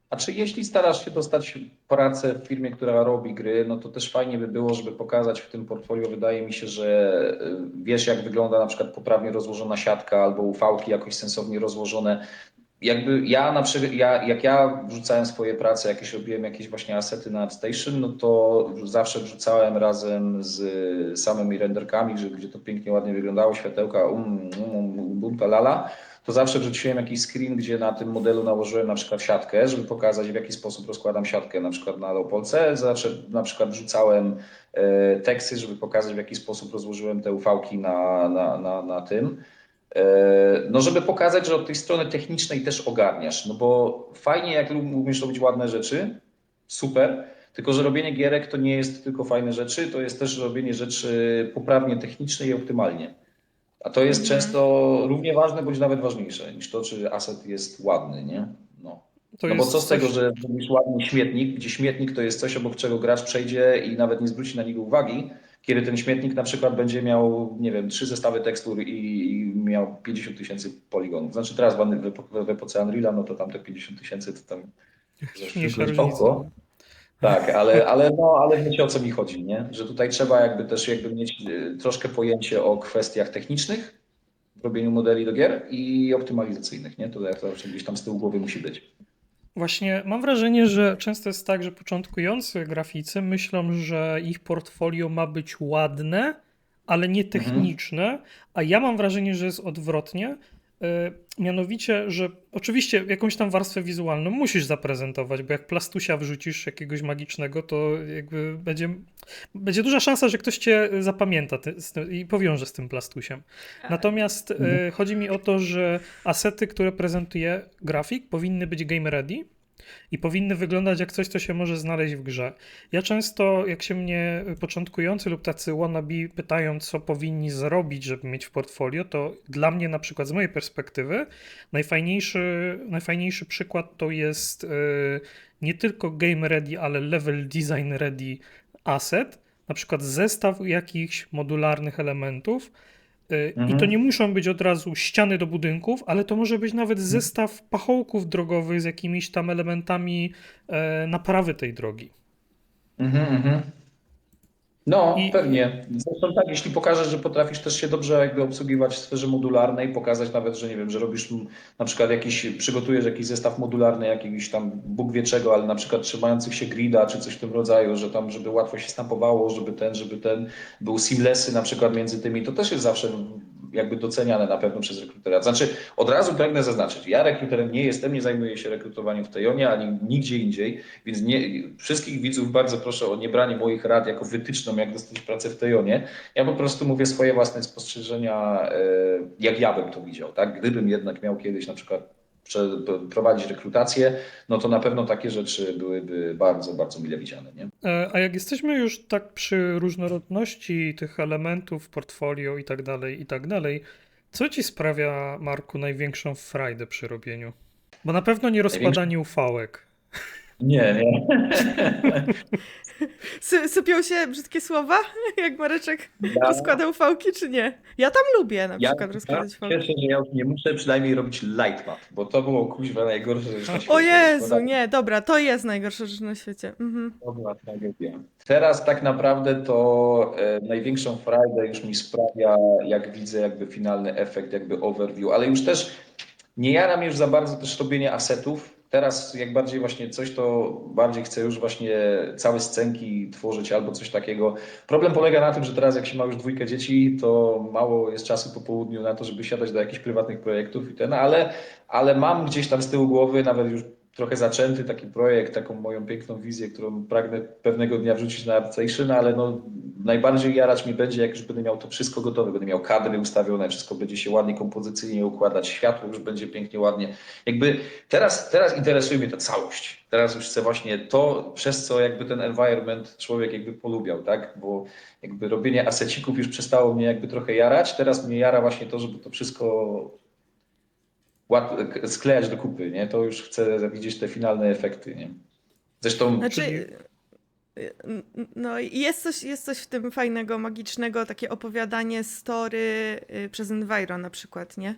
A czy jeśli starasz się dostać pracę w firmie, która robi gry, no to też fajnie by było, żeby pokazać w tym portfolio, wydaje mi się, że wiesz, jak wygląda na przykład poprawnie rozłożona siatka albo UV-ki jakoś sensownie rozłożone. Jakby ja na przykład, jak ja wrzucałem swoje prace, robiłem jakieś właśnie asety na ArtStation, no to zawsze wrzucałem razem z samymi renderkami, gdzie to pięknie, ładnie wyglądało, światełka, lala, to zawsze wrzuciłem jakiś screen, gdzie na tym modelu nałożyłem na przykład siatkę, żeby pokazać, w jaki sposób rozkładam siatkę na przykład na Leopolce. Zawsze na przykład wrzucałem teksty, żeby pokazać, w jaki sposób rozłożyłem te UV-ki na tym. No, żeby pokazać, że od tej strony technicznej też ogarniasz, no bo fajnie, jak umiesz robić ładne rzeczy, super, tylko że robienie gierek to nie jest tylko fajne rzeczy, to jest też robienie rzeczy poprawnie technicznie i optymalnie. A to jest Mhm. często równie ważne, bądź nawet ważniejsze niż to, czy aset jest ładny, nie? No. To No bo co jest z tego, coś. że zrobisz ładny śmietnik, gdzie śmietnik to jest coś, obok czego gracz przejdzie i nawet nie zwróci na niego uwagi, kiedy ten śmietnik na przykład będzie miał, nie wiem, 3 zestawy tekstur i miał 50 000 poligonów. Znaczy teraz w epoce Unreala, no to tam te 50 000 to tam Mniejsza zaszczyknąć różnica. oko. Tak, ale wiecie o co mi chodzi, nie? Że tutaj trzeba jakby też mieć troszkę pojęcie o kwestiach technicznych w robieniu modeli do gier i optymalizacyjnych, nie? To jak zawsze gdzieś tam z tyłu głowy musi być. Właśnie mam wrażenie, że często jest tak, że początkujący graficy myślą, że ich portfolio ma być ładne, ale nie Mhm. techniczne, a ja mam wrażenie, że jest odwrotnie. Mianowicie, że oczywiście jakąś tam warstwę wizualną musisz zaprezentować, bo jak plastusia wrzucisz jakiegoś magicznego, to jakby będzie duża szansa, że ktoś cię zapamięta i powiąże z tym plastusiem. Natomiast Mhm. chodzi mi o to, że asety, które prezentuje grafik, powinny być game ready i powinny wyglądać jak coś, co się może znaleźć w grze. Ja często, jak się mnie początkujący lub tacy wannabe pytają, co powinni zrobić, żeby mieć w portfolio, to dla mnie na przykład z mojej perspektywy najfajniejszy przykład to jest nie tylko game ready, ale level design ready asset, na przykład zestaw jakichś modularnych elementów. I to nie Mhm. muszą być od razu ściany do budynków, ale to może być nawet zestaw pachołków drogowych z jakimiś tam elementami naprawy tej drogi. Mhm. Mhm. No, I pewnie. Zresztą tak, jeśli pokażesz, że potrafisz też się dobrze jakby obsługiwać w sferze modularnej, pokazać nawet, że nie wiem, że robisz na przykład przygotujesz jakiś zestaw modularny jakiegoś tam Bóg wie czego, ale na przykład trzymających się grida czy coś w tym rodzaju, że tam, żeby łatwo się snapowało, żeby ten był seamlessy na przykład między tymi, to też jest zawsze jakby doceniane na pewno przez rekrutera. Znaczy, od razu pragnę zaznaczyć, ja rekruterem nie jestem, nie zajmuję się rekrutowaniem w Tejonie ani nigdzie indziej, więc wszystkich widzów bardzo proszę o nie branie moich rad jako wytyczną, jak dostać pracę w Tejonie. Ja po prostu mówię swoje własne spostrzeżenia, jak ja bym to widział. Tak? Gdybym jednak miał kiedyś na przykład prowadzić rekrutację, no to na pewno takie rzeczy byłyby bardzo, bardzo mile widziane. Nie? a jak jesteśmy już tak przy różnorodności tych elementów, portfolio i tak dalej, co ci sprawia, Marku, największą frajdę przy robieniu? Bo na pewno nie Największy... rozkładanie ufałek. Nie, nie. Sypią się brzydkie słowa, jak Mareczek Ja, rozkłada ufałki, czy nie? Ja tam lubię na ja, przykład ja rozkładać cieszę, ufałki. że ja już nie muszę przynajmniej robić light map, bo to było kuźwa najgorsza rzecz na O świecie. Jezu, nie, dobra, to jest najgorsza rzecz na świecie. Mhm. To była tragedia. Teraz tak naprawdę to największą frajdę już mi sprawia, jak widzę jakby finalny efekt, jakby overview, ale już też nie jaram już za bardzo też robienie asetów. Teraz jak bardziej właśnie coś, to bardziej chcę już właśnie całe scenki tworzyć albo coś takiego. Problem polega na tym, że teraz jak się ma już 2 dzieci, to mało jest czasu po południu na to, żeby siadać do jakichś prywatnych projektów ale mam gdzieś tam z tyłu głowy, nawet już trochę zaczęty taki projekt, taką moją piękną wizję, którą pragnę pewnego dnia wrzucić na ArtStation, ale no, najbardziej jarać mi będzie, jak już będę miał to wszystko gotowe, będę miał kadry ustawione, wszystko będzie się ładnie kompozycyjnie układać, światło już będzie pięknie, ładnie. Jakby teraz interesuje mnie ta całość. Teraz już chcę właśnie to, przez co jakby ten environment człowiek jakby polubiał, tak? Bo jakby robienie asecików już przestało mnie jakby trochę jarać. Teraz mnie jara właśnie to, żeby to wszystko sklejać do kupy, nie? To już chcę widzieć te finalne efekty, nie? Zresztą Czyli Znaczy, no i jest coś w tym fajnego, magicznego, takie opowiadanie story przez Enviro na przykład, nie?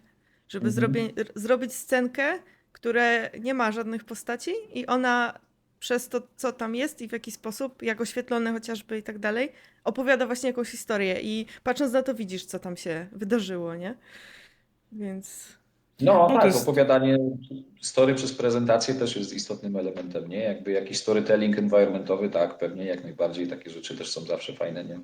Żeby mhm. zrobić scenkę, które nie ma żadnych postaci i ona przez to, co tam jest i w jaki sposób, jak oświetlone chociażby i tak dalej, opowiada właśnie jakąś historię i patrząc na to widzisz, co tam się wydarzyło, nie? Więc... No no to tak, jest opowiadanie story przez prezentację też jest istotnym elementem, nie? Jakby jakiś storytelling environmentowy, tak, pewnie jak najbardziej takie rzeczy też są zawsze fajne, nie?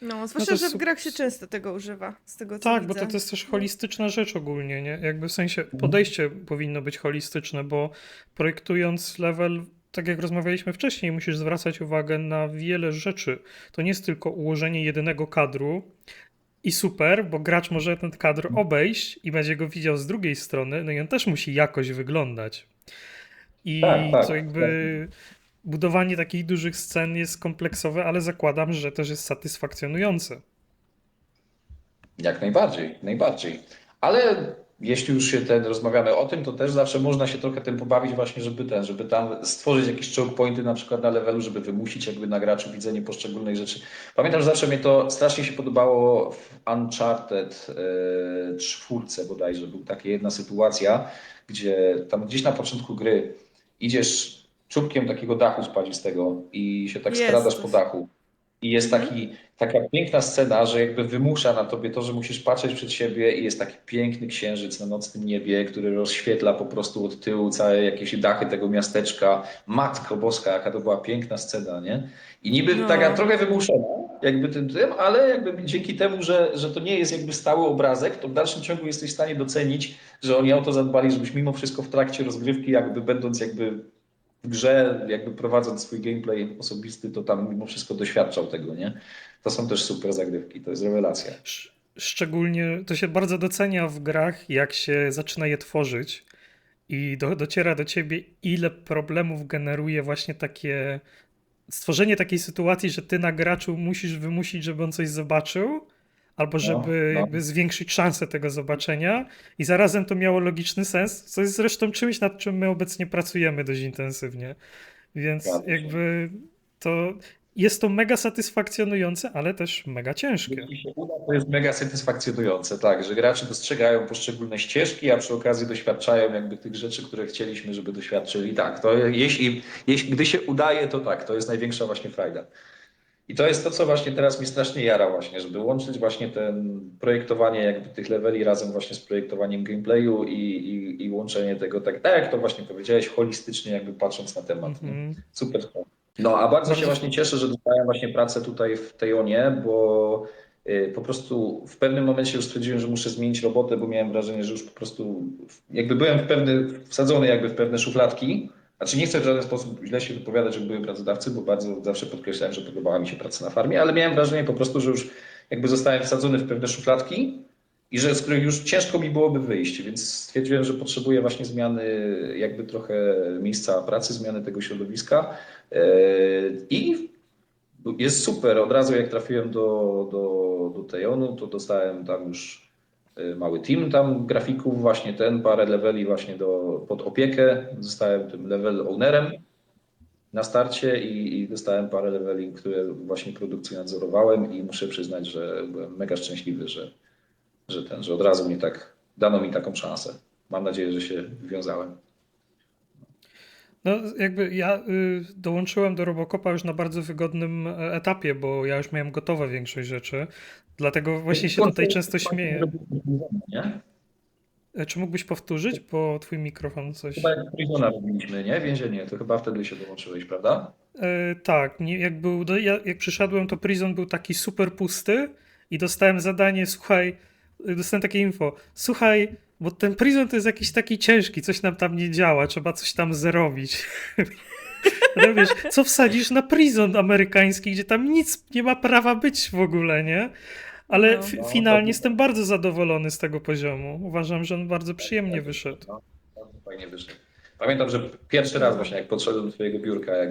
No, No to zwłaszcza, jest że w grach się często tego używa, z tego co tak, bo to widzę. jest też No. holistyczna rzecz ogólnie, nie? Jakby w sensie Mhm. podejście powinno być holistyczne, bo projektując level, tak jak rozmawialiśmy wcześniej, musisz zwracać uwagę na wiele rzeczy. To nie jest tylko ułożenie jedynego kadru i super, bo gracz może ten kadr obejść i będzie go widział z drugiej strony, no i on też musi jakoś wyglądać. Tak, I to tak. jakby budowanie takich dużych scen jest kompleksowe, ale zakładam, że też jest satysfakcjonujące. Jak najbardziej, najbardziej. Ale jeśli już się rozmawiamy o tym, to też zawsze można się trochę tym pobawić właśnie, żeby tam stworzyć jakieś choke pointy na przykład na levelu, żeby wymusić jakby na graczu widzenie poszczególnych rzeczy. Pamiętam, że zawsze mnie to strasznie się podobało w Uncharted 4 bodajże. Była taka jedna sytuacja, gdzie tam gdzieś na początku gry idziesz czubkiem takiego dachu spadzistego i się tak skradasz Jest. po dachu. I jest taka piękna scena, że jakby wymusza na tobie to, że musisz patrzeć przed siebie i jest taki piękny księżyc na nocnym niebie, który rozświetla po prostu od tyłu całe jakieś dachy tego miasteczka. Matko Boska, jaka to była piękna scena, nie? I niby taka No. trochę wymuszona, jakby tym, ale jakby dzięki temu, że to nie jest jakby stały obrazek, to w dalszym ciągu jesteś w stanie docenić, że oni o to zadbali, żebyś mimo wszystko w trakcie rozgrywki, jakby będąc jakby w grze, jakby prowadząc swój gameplay osobisty, to tam mimo wszystko doświadczał tego, nie? To są też super zagrywki, to jest rewelacja. Szczególnie to się bardzo docenia w grach, jak się zaczyna je tworzyć i dociera do ciebie, ile problemów generuje właśnie takie stworzenie takiej sytuacji, że ty na graczu musisz wymusić, żeby on coś zobaczył, albo No, żeby no, jakby zwiększyć szansę tego zobaczenia i zarazem to miało logiczny sens, co jest zresztą czymś, nad czym my obecnie pracujemy dość intensywnie. Więc zgadza się. jakby to jest to mega satysfakcjonujące, ale też mega ciężkie. Jeśli się uda, to jest mega satysfakcjonujące, tak, że gracze dostrzegają poszczególne ścieżki, a przy okazji doświadczają jakby tych rzeczy, które chcieliśmy, żeby doświadczyli. Tak, to jeśli gdy się udaje, to tak, to jest największa właśnie frajda. I to jest to, co właśnie teraz mi strasznie jara właśnie, żeby łączyć właśnie ten projektowanie jakby tych leveli razem właśnie z projektowaniem gameplayu i łączenie tego tak jak to właśnie powiedziałeś, holistycznie jakby patrząc na temat, nie? Mhm. Super. No a bardzo się Bardzo. właśnie cieszę, że dostałem właśnie pracę tutaj w Tejonie, bo po prostu w pewnym momencie już stwierdziłem, że muszę zmienić robotę, bo miałem wrażenie, że już po prostu jakby byłem wsadzony jakby w pewne szufladki. Znaczy nie chcę w żaden sposób źle się wypowiadać, że były pracodawcy, bo bardzo zawsze podkreślałem, że podobała mi się praca na farmie, ale miałem wrażenie po prostu, że już jakby zostałem wsadzony w pewne szufladki i że z których już ciężko mi byłoby wyjść, więc stwierdziłem, że potrzebuję właśnie zmiany jakby trochę miejsca pracy, zmiany tego środowiska i jest super. Od razu jak trafiłem do Tejonu, to dostałem tam już mały team tam grafików, właśnie parę leveli właśnie pod opiekę. Zostałem tym level ownerem na starcie i dostałem parę leveli, które właśnie produkcję nadzorowałem i muszę przyznać, że byłem mega szczęśliwy, że od razu dano mi taką szansę. Mam nadzieję, że się wywiązałem. No, jakby ja dołączyłem do Robocopa już na bardzo wygodnym etapie, bo ja już miałem gotowe większość rzeczy. Dlatego właśnie się tutaj często śmieję. Nie? Czy mógłbyś powtórzyć, bo twój mikrofon Chyba coś. jak Prisona robiliśmy, nie? Więzienie, to chyba wtedy się dołączyłeś, prawda? Tak, nie, jak przyszedłem, to Prison był taki super pusty i dostałem zadanie, słuchaj, dostałem takie info, słuchaj, bo ten Prison to jest jakiś taki ciężki, coś nam tam nie działa, trzeba coś tam zrobić. Ale wiesz, co wsadzisz na Prison amerykański, gdzie tam nic nie ma prawa być w ogóle, nie? Ale No. finalnie jestem bardzo zadowolony z tego poziomu. Uważam, że on bardzo przyjemnie wyszedł. No, bardzo fajnie wyszedł. Pamiętam, że pierwszy raz właśnie jak podszedłem do twojego biurka, jak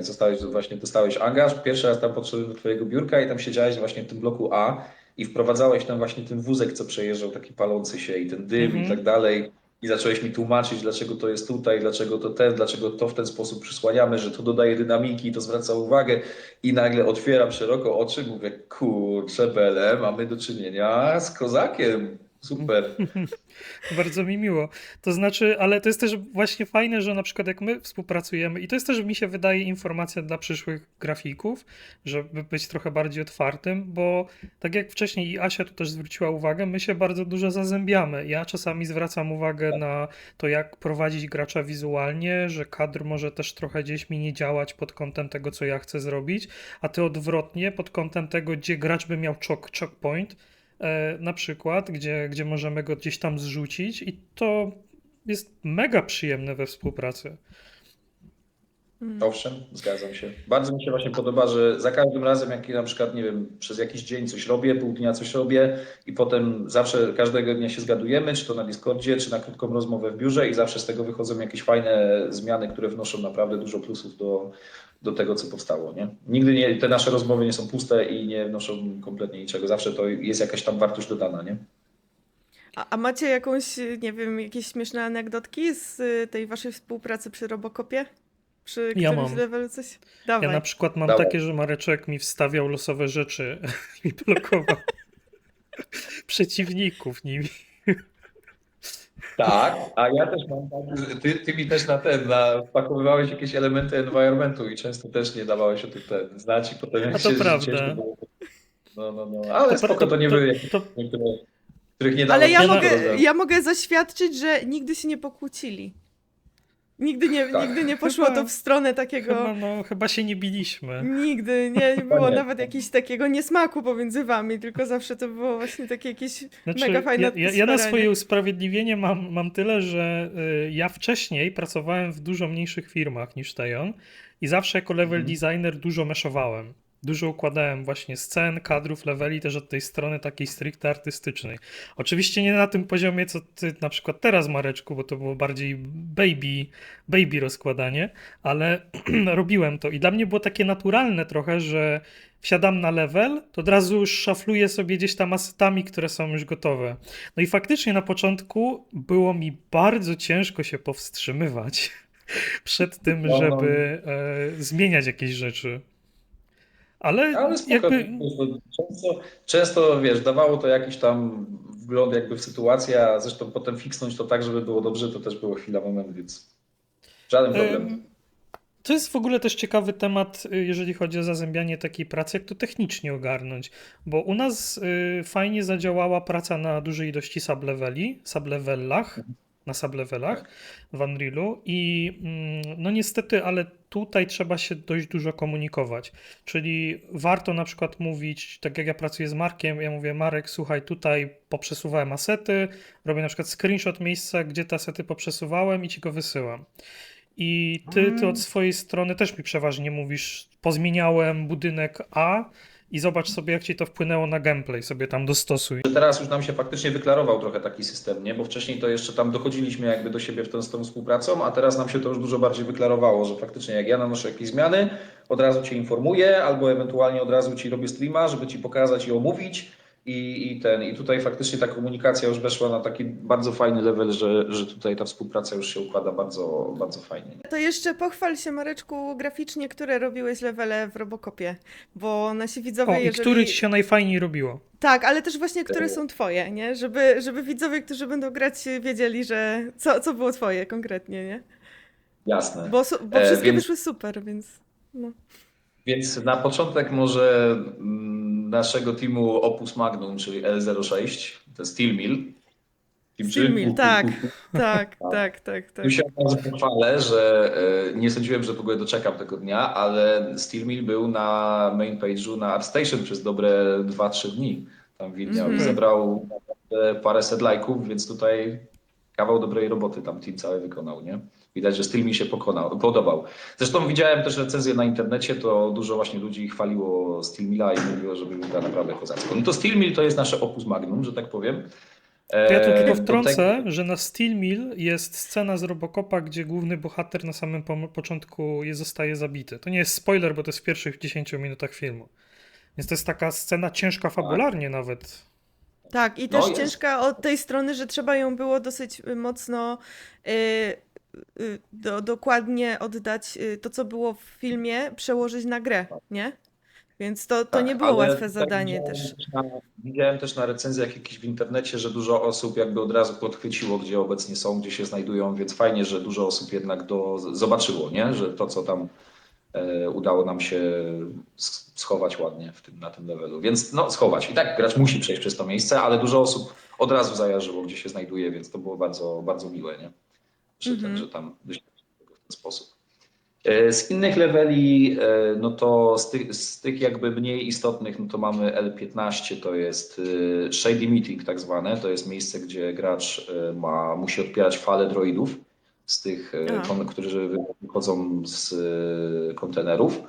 dostałeś angaż, pierwszy raz tam podszedłem do twojego biurka i tam siedziałeś właśnie w tym bloku A i wprowadzałeś tam właśnie ten wózek, co przejeżdżał, taki palący się i ten dym i tak dalej. I zacząłeś mi tłumaczyć, dlaczego to jest tutaj, dlaczego to w ten sposób przysłaniamy, że to dodaje dynamiki, to zwraca uwagę. I nagle otwieram szeroko oczy, mówię, kurczę bele, mamy do czynienia z kozakiem. Super. Bardzo mi miło. To znaczy, ale to jest też właśnie fajne, że na przykład jak my współpracujemy, i to jest też, mi się wydaje, informacja dla przyszłych grafików, żeby być trochę bardziej otwartym, bo tak jak wcześniej i Asia tu też zwróciła uwagę, my się bardzo dużo zazębiamy. Ja czasami zwracam uwagę na to, jak prowadzić gracza wizualnie, że kadr może też trochę gdzieś mi nie działać pod kątem tego, co ja chcę zrobić, a ty odwrotnie, pod kątem tego, gdzie gracz by miał choke point, na przykład, gdzie możemy go gdzieś tam zrzucić i to jest mega przyjemne we współpracy. Owszem, zgadzam się. Bardzo mi się właśnie podoba, że za każdym razem, jak na przykład, nie wiem, przez jakiś dzień coś robię, pół dnia coś robię i potem zawsze każdego dnia się zgadujemy, czy to na Discordzie, czy na krótką rozmowę w biurze i zawsze z tego wychodzą jakieś fajne zmiany, które wnoszą naprawdę dużo plusów do tego, co powstało. Nie? Nigdy te nasze rozmowy nie są puste i nie wnoszą kompletnie niczego. Zawsze to jest jakaś tam wartość dodana, nie? A macie jakąś, nie wiem, jakieś śmieszne anegdotki z tej waszej współpracy przy Robocopie? Przy Ja którymś mam. levelu coś? Ja na Dawaj. przykład mam Dawaj. takie, że Mareczek mi wstawiał losowe rzeczy i blokował przeciwników nimi. Tak, a ja też mam tak, że ty mi też wpakowywałeś jakieś elementy environmentu i często też nie dawałeś o tym znać i potem A jak to się że ciężko prawda. było. Ale spoko, to nie były jakieś to, rzeczy, których nie dało Ale się ja mogę zaświadczyć, że nigdy się nie pokłócili. Tak. Nigdy nie poszło to w stronę takiego... chyba się nie biliśmy. Nigdy nie było Nie. nawet jakiegoś takiego niesmaku pomiędzy wami, tylko zawsze to było właśnie takie jakieś mega fajne ja atmosfera, na nie? swoje usprawiedliwienie mam tyle, że ja wcześniej pracowałem w dużo mniejszych firmach niż Tejon i zawsze jako level designer dużo meszowałem. Dużo układałem właśnie scen, kadrów, leveli też od tej strony takiej stricte artystycznej. Oczywiście nie na tym poziomie, co ty na przykład teraz, Mareczku, bo to było bardziej baby rozkładanie, ale robiłem to i dla mnie było takie naturalne trochę, że wsiadam na level, to od razu już szafluję sobie gdzieś tam asetami, które są już gotowe. No i faktycznie na początku było mi bardzo ciężko się powstrzymywać przed tym, żeby zmieniać jakieś rzeczy. Ale spoko, jakby... często, wiesz, dawało to jakiś tam wgląd jakby w sytuację, a zresztą potem fiksnąć to tak, żeby było dobrze, to też było chwila, moment, więc żaden problem. To jest w ogóle też ciekawy temat, jeżeli chodzi o zazębianie takiej pracy, jak to technicznie ogarnąć, bo u nas fajnie zadziałała praca na dużej ilości sublevelach, na sublevelach w Unrealu i no niestety, ale tutaj trzeba się dość dużo komunikować, czyli warto na przykład mówić, tak jak ja pracuję z Markiem, ja mówię: Marek, słuchaj, tutaj poprzesuwałem asety, robię na przykład screenshot miejsca, gdzie te asety poprzesuwałem i ci go wysyłam. I ty od swojej strony też mi przeważnie mówisz: pozmieniałem budynek A i zobacz sobie, jak ci to wpłynęło na gameplay, sobie tam dostosuj. Teraz już nam się faktycznie wyklarował trochę taki system, nie? Bo wcześniej to jeszcze tam dochodziliśmy jakby do siebie z tą współpracą, a teraz nam się to już dużo bardziej wyklarowało, że faktycznie jak ja nanoszę jakieś zmiany, od razu cię informuję, albo ewentualnie od razu ci robię streama, żeby ci pokazać i omówić. I tutaj faktycznie ta komunikacja już weszła na taki bardzo fajny level, że tutaj ta współpraca już się układa bardzo, bardzo fajnie. Nie? To jeszcze pochwal się, Mareczku, graficznie, które robiłeś levele w Robocopie, bo nasi widzowie, I który ci się najfajniej robiło? Tak, ale też właśnie, które są twoje, nie? Żeby widzowie, którzy będą grać, wiedzieli, że co było twoje konkretnie, nie? Jasne. Bo wszystkie wyszły super, więc... No. Więc na początek może naszego teamu Opus Magnum, czyli L06, to Steel Mill. Steel Mill, tak. Tu się bardzo pochwalę, że nie sądziłem, że w ogóle doczekam tego dnia, ale Steel Mill był na main page'u na ArtStation przez dobre 2-3 dni. Tam widniał i zebrał paręset lajków, więc tutaj kawał dobrej roboty tam team cały wykonał, nie? Widać, że styl mi się podobał. Zresztą widziałem też recenzje na internecie, to dużo właśnie ludzi chwaliło Steel Milla i mówiło, że wygląda naprawdę kozacko. No to Steel Mill to jest nasze opus magnum, że tak powiem. To ja tu tylko wtrącę, że na Steel Mill jest scena z Robocopa, gdzie główny bohater na samym początku zostaje zabity. To nie jest spoiler, bo to jest w pierwszych 10 minutach filmu. Więc to jest taka scena ciężka fabularnie nawet. Tak, i też ciężka od tej strony, że trzeba ją było dosyć mocno dokładnie oddać to, co było w filmie, przełożyć na grę, nie? Więc to nie było łatwe zadanie też. Widziałem też na recenzjach jakichś w internecie, że dużo osób jakby od razu podchwyciło, gdzie obecnie są, gdzie się znajdują, więc fajnie, że dużo osób jednak zobaczyło, nie? Że to, co tam udało nam się schować ładnie na tym levelu. Więc no schować. I tak gracz musi przejść przez to miejsce, ale dużo osób od razu zajarzyło, gdzie się znajduje, więc to było bardzo, bardzo miłe, nie? Że tam doświadczyłem tego w ten sposób. Z innych leveli, no to z tych jakby mniej istotnych, no to mamy L15, to jest Shady Meeting tak zwane, to jest miejsce, gdzie gracz musi odpierać fale droidów z tych, którzy wychodzą z kontenerów.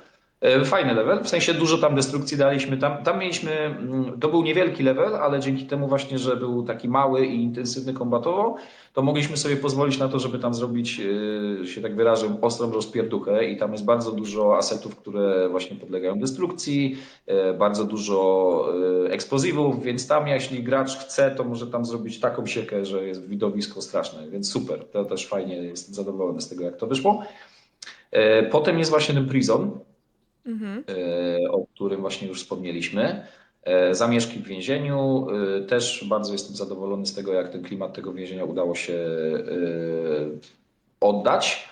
Fajny level, w sensie dużo tam destrukcji daliśmy. Tam mieliśmy, to był niewielki level, ale dzięki temu właśnie, że był taki mały i intensywny kombatowo, to mogliśmy sobie pozwolić na to, żeby tam zrobić, się tak wyrażę, ostrą rozpierduchę i tam jest bardzo dużo asetów, które właśnie podlegają destrukcji, bardzo dużo eksplozywów, więc tam jeśli gracz chce, to może tam zrobić taką siekę, że jest widowisko straszne, więc super, to też fajnie, jestem zadowolony z tego, jak to wyszło. Potem jest właśnie ten Prison, Mhm. o którym właśnie już wspomnieliśmy. Zamieszki w więzieniu. Też bardzo jestem zadowolony z tego, jak ten klimat tego więzienia udało się oddać.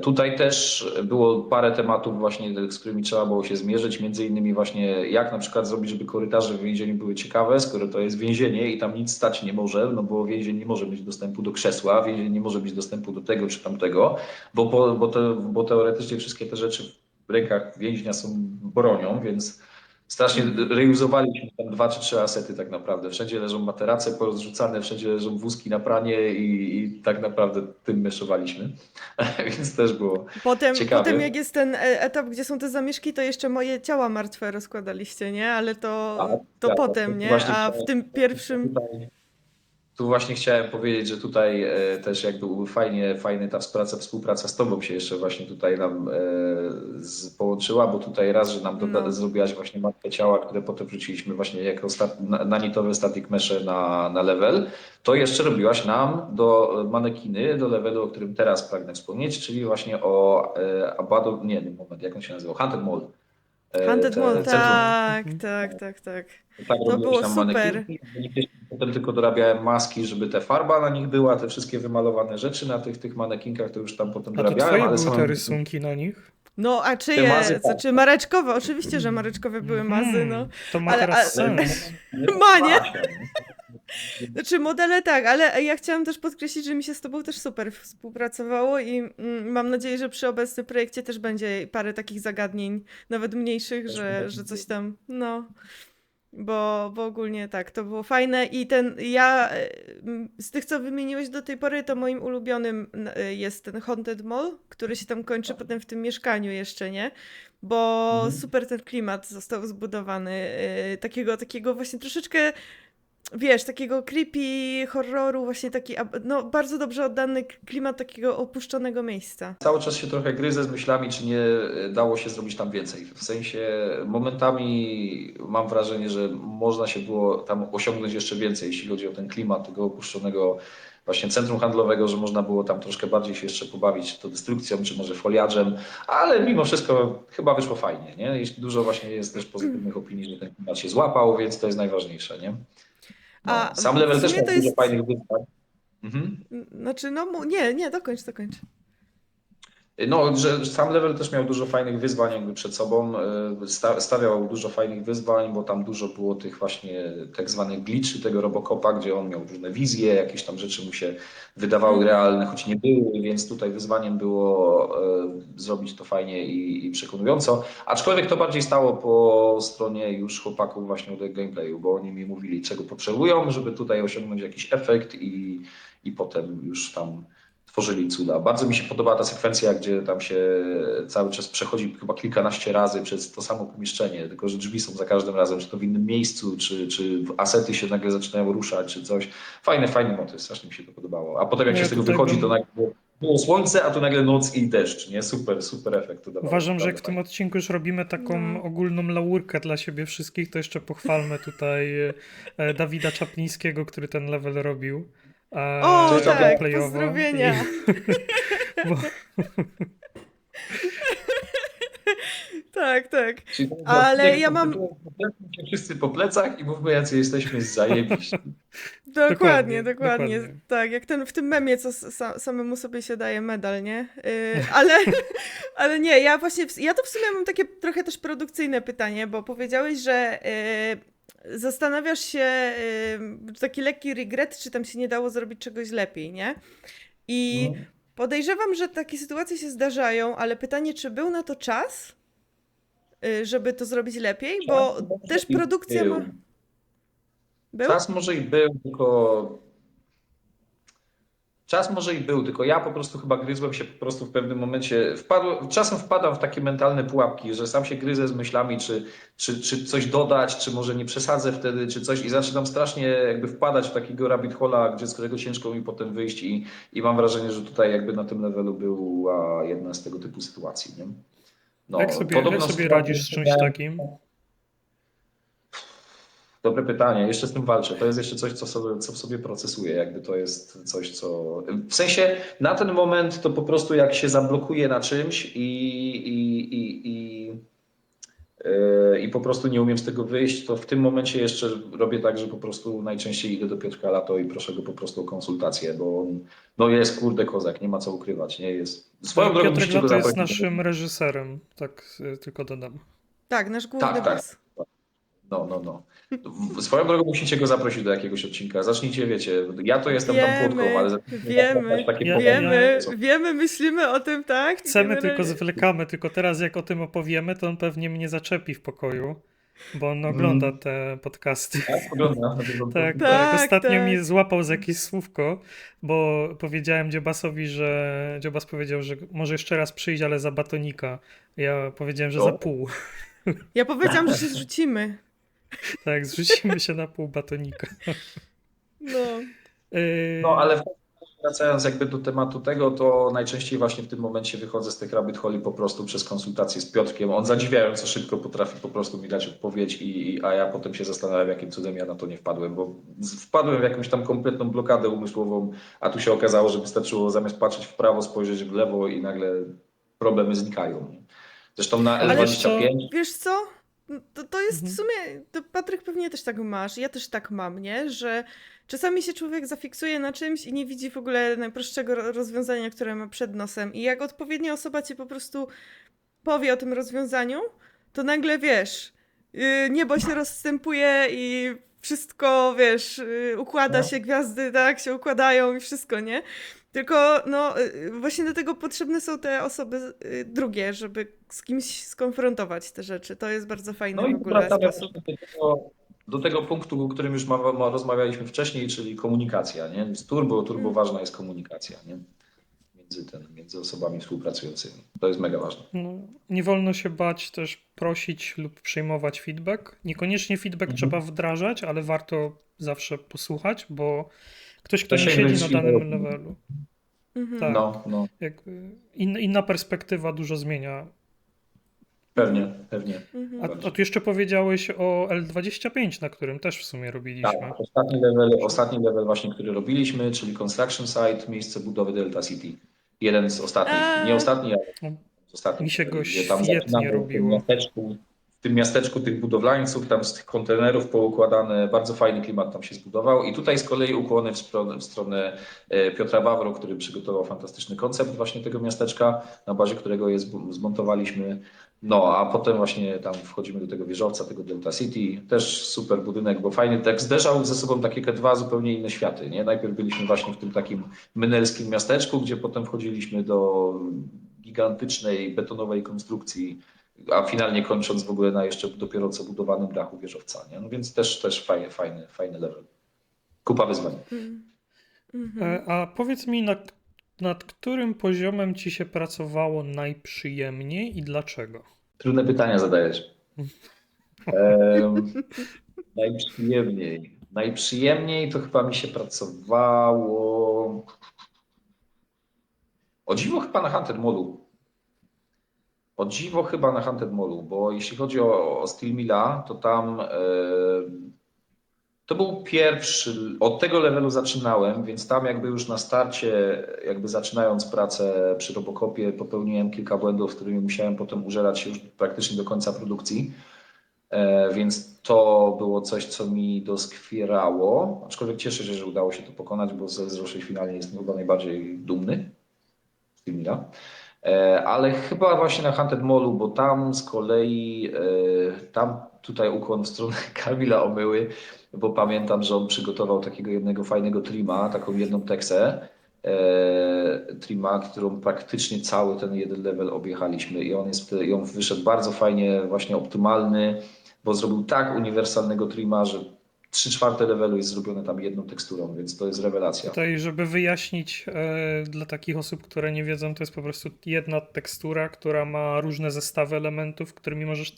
Tutaj też było parę tematów właśnie, z którymi trzeba było się zmierzyć, między innymi właśnie jak na przykład zrobić, żeby korytarze w więzieniu były ciekawe, skoro to jest więzienie i tam nic stać nie może, no bo więzień nie może mieć dostępu do krzesła, więzień nie może mieć dostępu do tego czy tamtego, bo teoretycznie wszystkie te rzeczy w rękach więźnia są bronią, więc strasznie Mhm. reuzowaliśmy tam 2 czy 3 asety tak naprawdę. Wszędzie leżą materace porozrzucane, wszędzie leżą wózki na pranie i tak naprawdę tym myszowaliśmy. Więc też było Potem ciekawie. jak jest ten etap, gdzie są te zamieszki, to jeszcze moje ciała martwe rozkładaliście, nie? Ale to, A, to tak, potem, nie? właśnie A w chciałem, tym pierwszym... tu właśnie chciałem powiedzieć, że tutaj też jakby fajnie ta współpraca z Tobą się jeszcze właśnie tutaj nam połączyła, bo tutaj raz, że nam No. zrobiłaś właśnie martwe ciała, które potem wrzuciliśmy właśnie jako nanitowe static mesze na level, to jeszcze robiłaś nam do manekiny, do levelu, o którym teraz pragnę wspomnieć, czyli właśnie o nie, moment, jak on się nazywał? Hunted Mall. Haunted Mall, Te centrum. tak, Mhm. tak, tak, tak. Tak, To robiłeś było tam super. manekinki, potem tylko dorabiałem maski, żeby te farba na nich była, te wszystkie wymalowane rzeczy na tych manekinkach, to już tam potem A to dorabiałem, twoje ale były te samym rysunki na nich? No, a te mazy czyje? tak. Znaczy mareczkowe, oczywiście, że mareczkowe były mazy, no. To ma Ale, teraz Ale sens. ma, nie? Basia, Znaczy modele tak, ale ja chciałam też podkreślić, że mi się z tobą też super współpracowało i mam nadzieję, że przy obecnym projekcie też będzie parę takich zagadnień, nawet mniejszych, że coś tam, no. Bo ogólnie tak, to było fajne i z tych, co wymieniłeś do tej pory, to moim ulubionym jest ten Haunted Mall, który się tam kończy potem w tym mieszkaniu jeszcze, nie? Bo super ten klimat został zbudowany, takiego właśnie troszeczkę, wiesz, takiego creepy horroru, właśnie taki, no bardzo dobrze oddany klimat takiego opuszczonego miejsca. Cały czas się trochę gryzę z myślami, czy nie dało się zrobić tam więcej. W sensie momentami mam wrażenie, że można się było tam osiągnąć jeszcze więcej, jeśli chodzi o ten klimat tego opuszczonego właśnie centrum handlowego, że można było tam troszkę bardziej się jeszcze pobawić, czy to destrukcją, czy może foliażem, ale mimo wszystko chyba wyszło fajnie, nie? Dużo właśnie jest też pozytywnych opinii, że ten klimat się złapał, więc to jest najważniejsze, nie? No, A sam w level też sumie miał to dużo jest, fajnych wyzwań. Mhm. znaczy, no nie, dokończ, dokończ. No, że sam level też miał dużo fajnych wyzwań jakby przed sobą. Stawiał dużo fajnych wyzwań, bo tam dużo było tych właśnie tak zwanych glitchy tego Robocopa, gdzie on miał różne wizje, jakieś tam rzeczy mu się wydawały realne, choć nie były, więc tutaj wyzwaniem było zrobić to fajnie i przekonująco. Aczkolwiek to bardziej stało po stronie już chłopaków właśnie od gameplayu, bo oni mi mówili, czego potrzebują, żeby tutaj osiągnąć jakiś efekt i potem już tam tworzyli cuda. Bardzo mi się podoba ta sekwencja, gdzie tam się cały czas przechodzi chyba kilkanaście razy przez to samo pomieszczenie, tylko że drzwi są za każdym razem, czy to w innym miejscu, czy asety się nagle zaczynają ruszać, czy coś. Fajny motyw, strasznie mi się to podobało. A potem jak No się ja z tego tutaj wychodzi, to bym... nagle było słońce, a tu nagle noc i deszcz, nie? Super efekt to dawało, Uważam, że jak naprawdę w tym fajnie. odcinku już robimy taką No. ogólną laurkę dla siebie wszystkich, to jeszcze pochwalmy tutaj Dawida Czaplińskiego, który ten level robił O, Cześć, Czapia. tak, gameplayowo. pozdrowienia. Bo Tak, tak. Czyli ten Ale odcinek ja pod mam tytułem "Popnijmy się wszyscy po plecach i mówmy, jacy jesteśmy zajebiści. dokładnie, dokładnie, dokładnie. dokładnie. Tak, jak ten w tym memie, co samemu sobie się daje medal, nie? Ale nie, ja to w sumie mam takie trochę też produkcyjne pytanie, bo powiedziałeś, że zastanawiasz się, taki lekki regret, czy tam się nie dało zrobić czegoś lepiej, nie? I podejrzewam, że takie sytuacje się zdarzają, ale pytanie, czy był na to czas, żeby to zrobić lepiej, Czas bo może też i produkcja był. ma... Był? Czas może i był, tylko Czas może i był, tylko ja po prostu chyba gryzłem się po prostu w pewnym momencie, czasem wpadam w takie mentalne pułapki, że sam się gryzę z myślami, czy coś dodać, czy może nie przesadzę wtedy, czy coś i zaczynam strasznie jakby wpadać w takiego rabbit hole'a, z którego ciężko mi potem wyjść i mam wrażenie, że tutaj jakby na tym levelu była jedna z tego typu sytuacji, nie? No, Jak sobie radzisz z czymś takim? Dobre pytanie. Jeszcze z tym walczę. To jest jeszcze coś, co w sobie procesuję. Jakby to jest coś, co. W sensie na ten moment to po prostu jak się zablokuję na czymś i po prostu nie umiem z tego wyjść, to w tym momencie jeszcze robię tak, że po prostu najczęściej idę do Piotrka Lato i proszę go po prostu o konsultację, bo on no jest kurde kozak, nie ma co ukrywać. Nie jest. Swoją drogą Piotrek musicie go Lato jest zaprosić. naszym reżyserem, tak tylko dodam. Tak, nasz główny Tak, tak. boss. No. Swoją drogą musicie go zaprosić do jakiegoś odcinka. Zacznijcie, wiecie, ja to jestem tam płotką, ale Wiemy, takie wiemy, myślimy o tym, tak? Chcemy, Generalnie. tylko zwlekamy, tylko teraz jak o tym opowiemy, to on pewnie mnie zaczepi w pokoju, bo on ogląda te podcasty. Tak, wygląda. Tak. Ostatnio tak. mi złapał za jakieś słówko, bo powiedziałem Dziobasowi, że Dziobas powiedział, że może jeszcze raz przyjść, ale za batonika. Ja powiedziałem, że za pół. Ja powiedziałam, że się zrzucimy. Tak, zrzucimy się na pół batonika. No, ale wracając jakby do tematu tego, to najczęściej właśnie w tym momencie wychodzę z tych rabbit holi po prostu przez konsultację z Piotrkiem. On zadziwiająco szybko potrafi po prostu mi dać odpowiedź, a ja potem się zastanawiam, jakim cudem ja na to nie wpadłem, bo wpadłem w jakąś tam kompletną blokadę umysłową, a tu się okazało, że wystarczyło zamiast patrzeć w prawo, spojrzeć w lewo i nagle problemy znikają. Zresztą na L25... Wiesz co? To jest w sumie, to Patryk pewnie też tak masz, ja też tak mam, nie? Że czasami się człowiek zafiksuje na czymś i nie widzi w ogóle najprostszego rozwiązania, które ma przed nosem. I jak odpowiednia osoba ci po prostu powie o tym rozwiązaniu, to nagle wiesz, niebo się rozstępuje i wszystko, wiesz, układa się, gwiazdy, tak, się układają i wszystko, nie? Tylko, no, właśnie do tego potrzebne są te osoby drugie, żeby z kimś skonfrontować te rzeczy. To jest bardzo fajny w ogóle sposób. Do tego punktu, o którym już rozmawialiśmy wcześniej, czyli komunikacja, nie? Turbo ważna jest komunikacja, nie? Między osobami współpracującymi. To jest mega ważne. No, nie wolno się bać też prosić lub przyjmować feedback. Niekoniecznie feedback trzeba wdrażać, ale warto zawsze posłuchać, bo ktoś, kto nie siedzi na danym levelu. Tak. No. Jakby inna perspektywa dużo zmienia. Pewnie. A tu jeszcze powiedziałeś o L25, na którym też w sumie robiliśmy. Tak, ostatni level właśnie, który robiliśmy, czyli Construction Site, miejsce budowy Delta City. Jeden z ostatnich, nie ostatni, ale z ostatnich. Mi się go tam świetnie robiło. W tym miasteczku tych budowlańców, tam z tych kontenerów poukładane, bardzo fajny klimat tam się zbudował. I tutaj z kolei ukłony w stronę Piotra Wawro, który przygotował fantastyczny koncept właśnie tego miasteczka, na bazie którego je zmontowaliśmy. No, a potem właśnie tam wchodzimy do tego wieżowca, tego Delta City. Też super budynek, bo fajny, tak zderzał ze sobą takie dwa zupełnie inne światy. Nie? Najpierw byliśmy właśnie w tym takim menelskim miasteczku, gdzie potem wchodziliśmy do gigantycznej betonowej konstrukcji, a finalnie kończąc w ogóle na jeszcze dopiero co budowanym dachu wieżowca. Nie? No więc też fajny level. Kupa wyzwań. A powiedz mi, nad którym poziomem ci się pracowało najprzyjemniej i dlaczego? Trudne pytania zadajesz. Najprzyjemniej. Najprzyjemniej to chyba mi się pracowało... O dziwo chyba na Hunted Mallu, bo jeśli chodzi o Steel Milla, to tam to był pierwszy, od tego levelu zaczynałem, więc tam jakby już na starcie, jakby zaczynając pracę przy Robocopie, popełniłem kilka błędów, z którymi musiałem potem użerać się już praktycznie do końca produkcji. Więc to było coś, co mi doskwierało, aczkolwiek cieszę się, że udało się to pokonać, bo z Roszej finalnie jestem chyba najbardziej dumny z Steel Milla. Ale chyba właśnie na Hunted Mallu, bo tam z kolei, tam tutaj ukłon w stronę Kamila Omyły, bo pamiętam, że on przygotował takiego jednego fajnego trima, taką jedną teksę, trima, którą praktycznie cały ten jeden level objechaliśmy i on wyszedł bardzo fajnie, właśnie optymalny, bo zrobił tak uniwersalnego trima, że 3/4 levelu jest zrobione tam jedną teksturą, więc to jest rewelacja. Tutaj, żeby wyjaśnić dla takich osób, które nie wiedzą, to jest po prostu jedna tekstura, która ma różne zestawy elementów, którymi możesz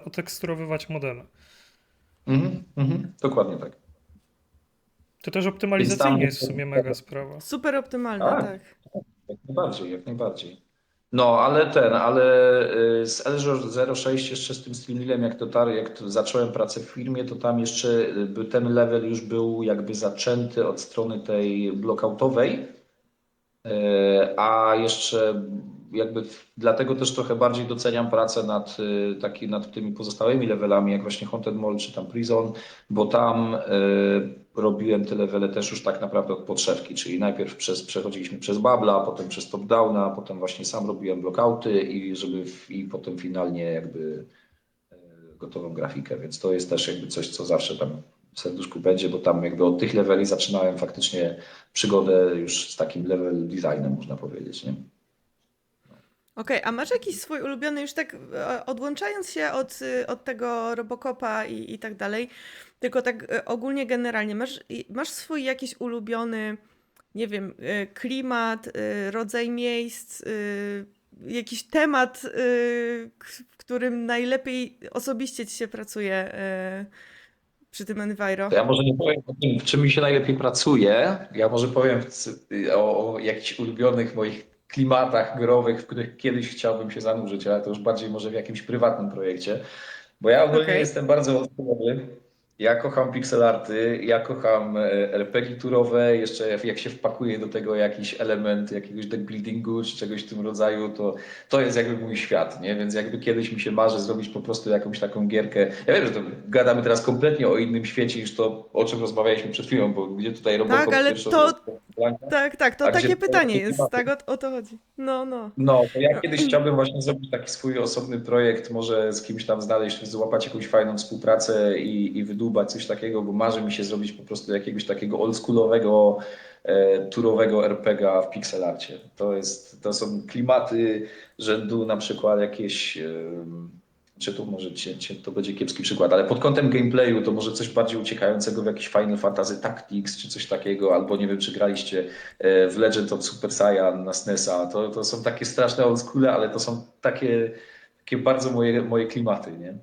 oteksturowywać modele. Dokładnie tak. To też Więc optymalizacyjnie tam jest w sumie mega sprawa. Super optymalne, Tak. tak. Jak najbardziej, jak najbardziej. No, ale z Azure 06 jeszcze z tym Streamlinem, jak to zacząłem pracę w firmie, to tam jeszcze ten level już był jakby zaczęty od strony tej blockoutowej, a jeszcze jakby dlatego też trochę bardziej doceniam pracę nad tymi pozostałymi levelami, jak właśnie Haunted Mall czy tam Prison, bo tam robiłem te levele też już tak naprawdę od podszewki, czyli najpierw przechodziliśmy przez Babla, potem przez Top-Downa, potem właśnie sam robiłem blockouty i potem finalnie jakby gotową grafikę, więc to jest też jakby coś, co zawsze tam w serduszku będzie, bo tam jakby od tych leveli zaczynałem faktycznie przygodę już z takim level designem, można powiedzieć, nie? Okej, a masz jakiś swój ulubiony, już tak odłączając się od tego Robocopa i tak dalej, tylko tak ogólnie generalnie, masz swój jakiś ulubiony, nie wiem, klimat, rodzaj miejsc, jakiś temat, w którym najlepiej osobiście ci się pracuje przy tym Enviro? To ja może nie powiem o tym, w czym mi się najlepiej pracuje. Ja może powiem o jakichś ulubionych moich klimatach growych, w których kiedyś chciałbym się zanurzyć, ale to już bardziej może w jakimś prywatnym projekcie. Bo ja ogólnie Okej. jestem bardzo oldschoolowy. Ja kocham pixel arty, ja kocham RPG turowe, jeszcze jak się wpakuje do tego jakiś element jakiegoś deckbuildingu czy czegoś w tym rodzaju, to jest jakby mój świat, nie? Więc jakby kiedyś mi się marzy zrobić po prostu jakąś taką gierkę. Ja wiem, że to gadamy teraz kompletnie o innym świecie niż to, o czym rozmawialiśmy przed chwilą, bo gdzie tutaj Tak, Robocop ale pierwszy to, Blanka, tak, to a gdzie takie to pytanie takie jest, klimaty. tak, o to chodzi. No. No, to ja kiedyś chciałbym właśnie zrobić taki swój osobny projekt, może z kimś tam znaleźć, złapać jakąś fajną współpracę i wydłubać coś takiego, bo marzy mi się zrobić po prostu jakiegoś takiego oldschoolowego, turowego RPGa w pixelarcie. To są klimaty rzędu na przykład jakieś, czy tu może to będzie kiepski przykład, ale pod kątem gameplayu to może coś bardziej uciekającego w jakiś Final Fantasy Tactics czy coś takiego, albo nie wiem, czy graliście w Legend of Super Saiyan na SNES-a. To są takie straszne oldschoole, ale to są takie bardzo moje klimaty, nie?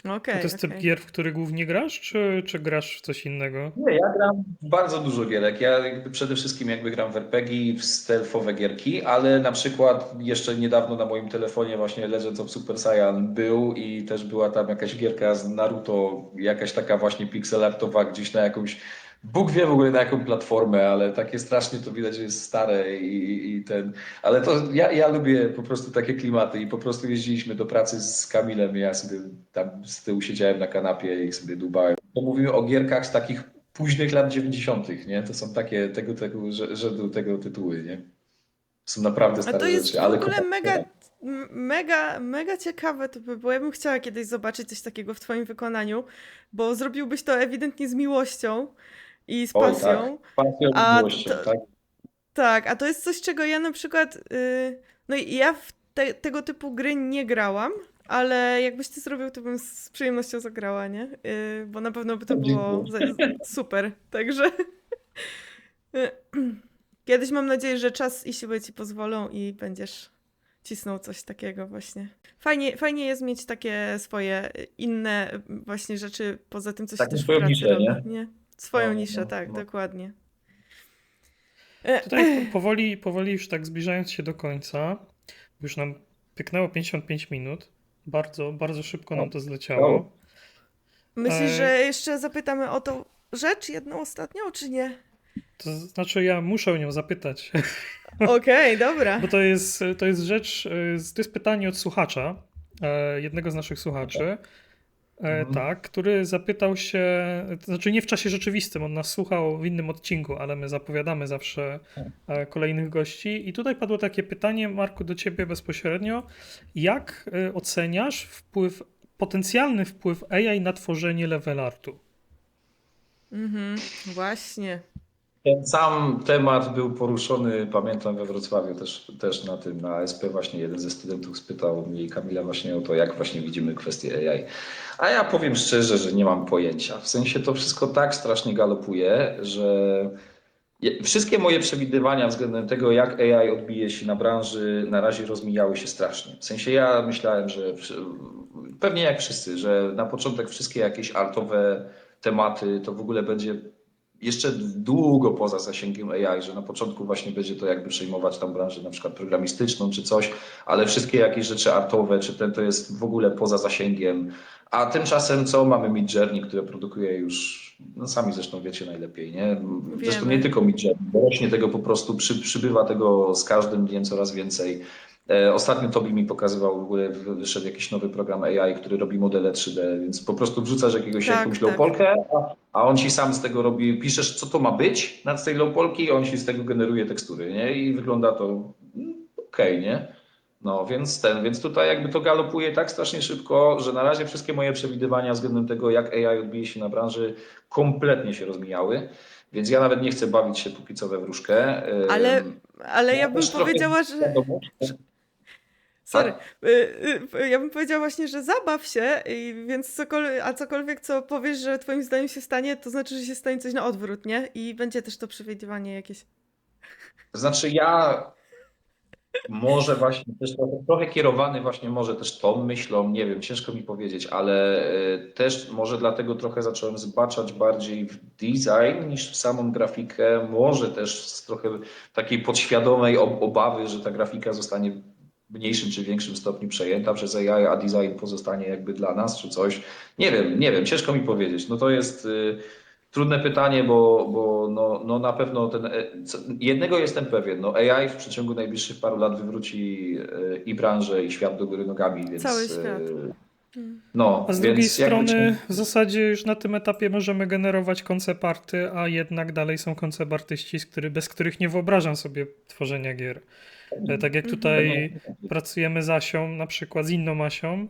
A to Okej. jest typ gier, w który głównie grasz, czy grasz w coś innego? Nie, ja gram w bardzo dużo gierek. Ja jakby przede wszystkim jakby gram w RPG, w stealthowe gierki, ale na przykład jeszcze niedawno na moim telefonie właśnie Legend of Super Saiyan był i też była tam jakaś gierka z Naruto, jakaś taka właśnie pixelartowa gdzieś na jakąś, Bóg wie w ogóle na jaką platformę, ale takie strasznie to widać, że jest stare i ten. Ale to ja lubię po prostu takie klimaty i po prostu jeździliśmy do pracy z Kamilem i ja sobie tam z tyłu siedziałem na kanapie i sobie dubałem. To mówimy o gierkach z takich późnych lat 90., nie? To są takie rzędu tego tytuły, nie? Są naprawdę A to stare jest rzeczy, w ale ogóle kocham. mega ciekawe to by było. Ja bym chciała kiedyś zobaczyć coś takiego w twoim wykonaniu, bo zrobiłbyś to ewidentnie z miłością i z Oj tak, pasją. pasją i A miłością, to, tak? tak, a to jest coś, czego ja na przykład. No i ja w tego typu gry nie grałam, ale jakbyś ty zrobił, to bym z przyjemnością zagrała, nie? Bo na pewno by to było Dziękuję. super. Także. Kiedyś mam nadzieję, że czas i siły ci pozwolą i będziesz cisnął coś takiego właśnie. Fajnie jest mieć takie swoje inne właśnie rzeczy poza tym, co się Taką też w swoją pracy niszę, robi, nie? nie? Swoją No, niszę, no, tak, no. dokładnie. Tutaj powoli już tak zbliżając się do końca, już nam pyknęło 55 minut. Bardzo szybko nam to zleciało. Myślisz, że jeszcze zapytamy o tą rzecz jedną ostatnią, czy nie? To znaczy ja muszę o nią zapytać, Okej, dobra. bo to jest rzecz, to jest pytanie od słuchacza, jednego z naszych słuchaczy. Tak, który zapytał się, to znaczy nie w czasie rzeczywistym, on nas słuchał w innym odcinku, ale my zapowiadamy zawsze kolejnych gości. I tutaj padło takie pytanie, Marku, do ciebie bezpośrednio. Jak oceniasz potencjalny wpływ AI na tworzenie level artu? Właśnie. ten sam temat był poruszony, pamiętam, we Wrocławiu też na ASP właśnie jeden ze studentów spytał mnie i Kamila właśnie o to, jak właśnie widzimy kwestię AI. A ja powiem szczerze, że nie mam pojęcia. W sensie to wszystko tak strasznie galopuje, że wszystkie moje przewidywania względem tego, jak AI odbije się na branży, na razie rozmijały się strasznie. W sensie ja myślałem, że pewnie jak wszyscy, że na początek wszystkie jakieś artowe tematy to w ogóle będzie jeszcze długo poza zasięgiem AI, że na początku właśnie będzie to jakby przejmować tam branżę na przykład programistyczną czy coś, ale wszystkie jakieś rzeczy artowe, czy ten to jest w ogóle poza zasięgiem. A tymczasem co? Mamy Midjourney, które produkuje już, no sami zresztą wiecie najlepiej, nie? Zresztą nie Wiemy. tylko Midjourney, bo rośnie tego po prostu, przybywa tego z każdym dniem coraz więcej. Ostatnio Tobi mi pokazywał, w ogóle wyszedł jakiś nowy program AI, który robi modele 3D, więc po prostu wrzucasz jakąś Tak. lowpolkę, a on ci sam z tego robi, piszesz co to ma być z tej lowpolki i on ci z tego generuje tekstury, nie? I wygląda to okej, nie? No więc tutaj jakby to galopuje tak strasznie szybko, że na razie wszystkie moje przewidywania względem tego, jak AI odbije się na branży, kompletnie się rozmijały. Więc ja nawet nie chcę bawić się póki co we wróżkę. Ale ja bym też trochę powiedziała, że... wiadomo, Sorry. tak? Ja bym powiedziała właśnie, że zabaw się, więc cokolwiek, co powiesz, że twoim zdaniem się stanie, to znaczy, że się stanie coś na odwrót, nie? I będzie też to przewidywanie jakieś. To znaczy ja może właśnie też trochę kierowany właśnie może też tą myślą, nie wiem, ciężko mi powiedzieć, ale też może dlatego trochę zacząłem zbaczać bardziej w design niż w samą grafikę. Może też z trochę takiej podświadomej obawy, że ta grafika zostanie w mniejszym czy większym stopniu przejęta przez AI, a design pozostanie jakby dla nas czy coś. Nie wiem, ciężko mi powiedzieć. No to jest trudne pytanie, bo no na pewno jednego jestem pewien, no AI w przeciągu najbliższych paru lat wywróci i branżę, i świat do góry nogami, więc Cały świat. no, A z drugiej więc jakby strony w zasadzie już na tym etapie możemy generować koncept-arty, a jednak dalej są koncept-artyści, bez których nie wyobrażam sobie tworzenia gier. Tak jak tutaj pracujemy z Asią, na przykład z inną Asią,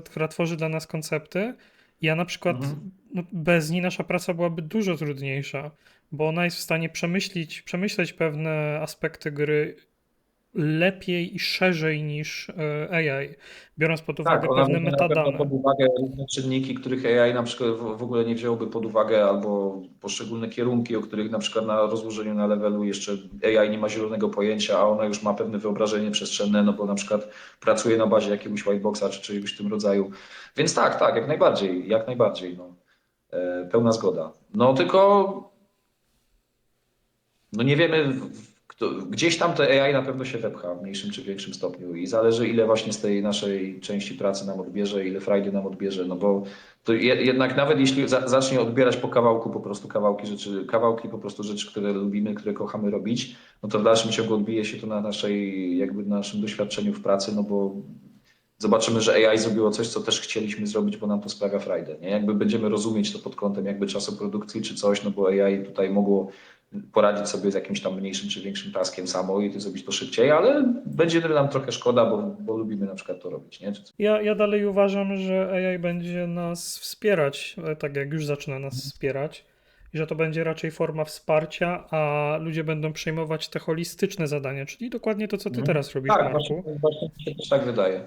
która tworzy dla nas koncepty. Ja na przykład no, bez niej nasza praca byłaby dużo trudniejsza, bo ona jest w stanie przemyśleć pewne aspekty gry lepiej i szerzej niż AI, biorąc pod tak, uwagę ona pewne weźmie na pewno metadane. pod uwagę różne czynniki, których AI na przykład w ogóle nie wziąłby pod uwagę, albo poszczególne kierunki, o których na przykład na rozłożeniu na levelu jeszcze AI nie ma zielonego pojęcia, a ona już ma pewne wyobrażenie przestrzenne, no bo na przykład pracuje na bazie jakiegoś whiteboxa czy czegoś w tym rodzaju. Więc tak, jak najbardziej, no. Pełna zgoda. No tylko no nie wiemy, gdzieś tam te AI na pewno się wepcha w mniejszym czy większym stopniu i zależy ile właśnie z tej naszej części pracy nam odbierze, ile frajdy nam odbierze, no bo to jednak nawet jeśli zacznie odbierać po kawałku po prostu kawałki po prostu rzeczy, które lubimy, które kochamy robić, no to w dalszym ciągu odbije się to na naszym doświadczeniu w pracy, no bo zobaczymy, że AI zrobiło coś, co też chcieliśmy zrobić, bo nam to sprawia frajdę, nie? Jakby będziemy rozumieć to pod kątem jakby czasu produkcji czy coś, no bo AI tutaj mogło poradzić sobie z jakimś tam mniejszym czy większym taskiem samo i zrobić to szybciej, ale będzie nam trochę szkoda, bo lubimy na przykład to robić, nie? Ja dalej uważam, że AI będzie nas wspierać, tak jak już zaczyna nas wspierać, i że to będzie raczej forma wsparcia, a ludzie będą przejmować te holistyczne zadania, czyli dokładnie to, co ty teraz robisz, Tak, Marku. właśnie mi się też tak wydaje.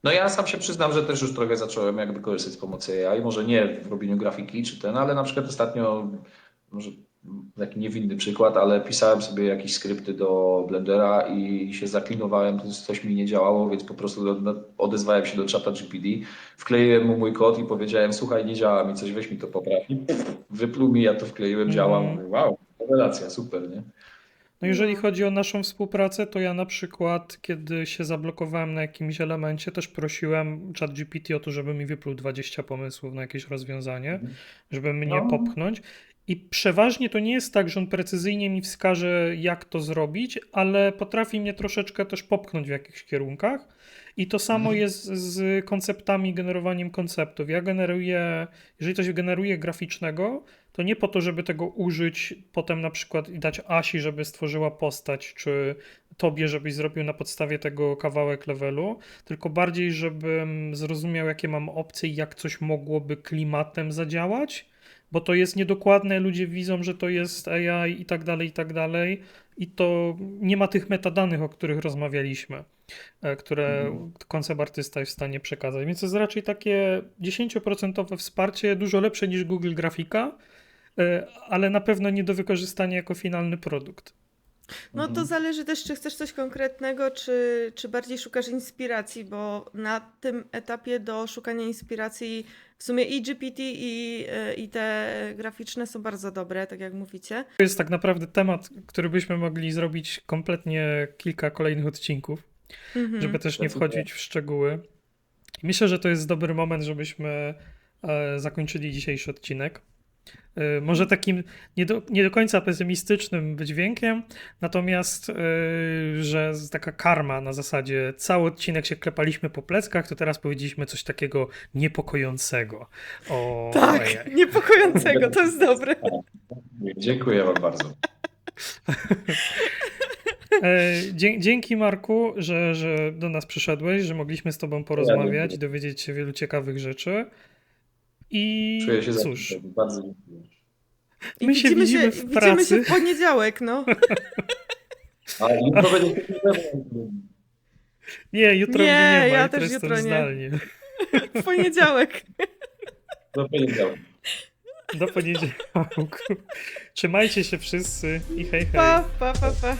No ja sam się przyznam, że też już trochę zacząłem jakby korzystać z pomocy AI, może nie w robieniu grafiki czy ale na przykład ostatnio, może taki niewinny przykład, ale pisałem sobie jakieś skrypty do Blendera i się zaklinowałem, to coś mi nie działało, więc po prostu odezwałem się do czata GPT, wkleiłem mu mój kod i powiedziałem, słuchaj, nie działa mi coś, weź mi to popraw. I wypluł mi, ja to wkleiłem, działa, mówię, wow, rewelacja, super, nie? No jeżeli No. chodzi o naszą współpracę, to ja na przykład, kiedy się zablokowałem na jakimś elemencie, też prosiłem ChatGPT o to, żeby mi wypluł 20 pomysłów na jakieś rozwiązanie, żeby mnie popchnąć. I przeważnie to nie jest tak, że on precyzyjnie mi wskaże, jak to zrobić, ale potrafi mnie troszeczkę też popchnąć w jakichś kierunkach. I to samo jest z konceptami, generowaniem konceptów. Jeżeli coś generuję graficznego, to nie po to, żeby tego użyć potem na przykład i dać Asi, żeby stworzyła postać, czy tobie, żebyś zrobił na podstawie tego kawałek levelu, tylko bardziej, żebym zrozumiał, jakie mam opcje i jak coś mogłoby klimatem zadziałać, bo to jest niedokładne, ludzie widzą, że to jest AI i tak dalej, i tak dalej. I to nie ma tych metadanych, o których rozmawialiśmy, które koncept artysta jest w stanie przekazać. Więc to jest raczej takie 10% wsparcie, dużo lepsze niż Google Grafika, ale na pewno nie do wykorzystania jako finalny produkt. No to zależy też, czy chcesz coś konkretnego, czy bardziej szukasz inspiracji, bo na tym etapie do szukania inspiracji w sumie i GPT, i te graficzne są bardzo dobre, tak jak mówicie. To jest tak naprawdę temat, który byśmy mogli zrobić kompletnie kilka kolejnych odcinków, żeby też nie wchodzić w szczegóły. Myślę, że to jest dobry moment, żebyśmy zakończyli dzisiejszy odcinek. Może takim nie do końca pesymistycznym wydźwiękiem, natomiast, że taka karma na zasadzie cały odcinek się klepaliśmy po pleckach, to teraz powiedzieliśmy coś takiego niepokojącego. Tak, niepokojącego, to jest dobre. Dziękuję wam bardzo. Dzięki Marku, że do nas przyszedłeś, że mogliśmy z tobą porozmawiać, dowiedzieć się wielu ciekawych rzeczy. I Czuję się cóż, bardzo dziękuję. I my się widzimy w widzimy pracy. się w poniedziałek, no. A jutro będzie Nie, jutro Nie, mnie nie ma, ja jutro też jestem jutro nie. zdalnie. W poniedziałek. do poniedziałku. Do poniedziałku. Trzymajcie się wszyscy i hej, hej. Pa, pa, pa, pa.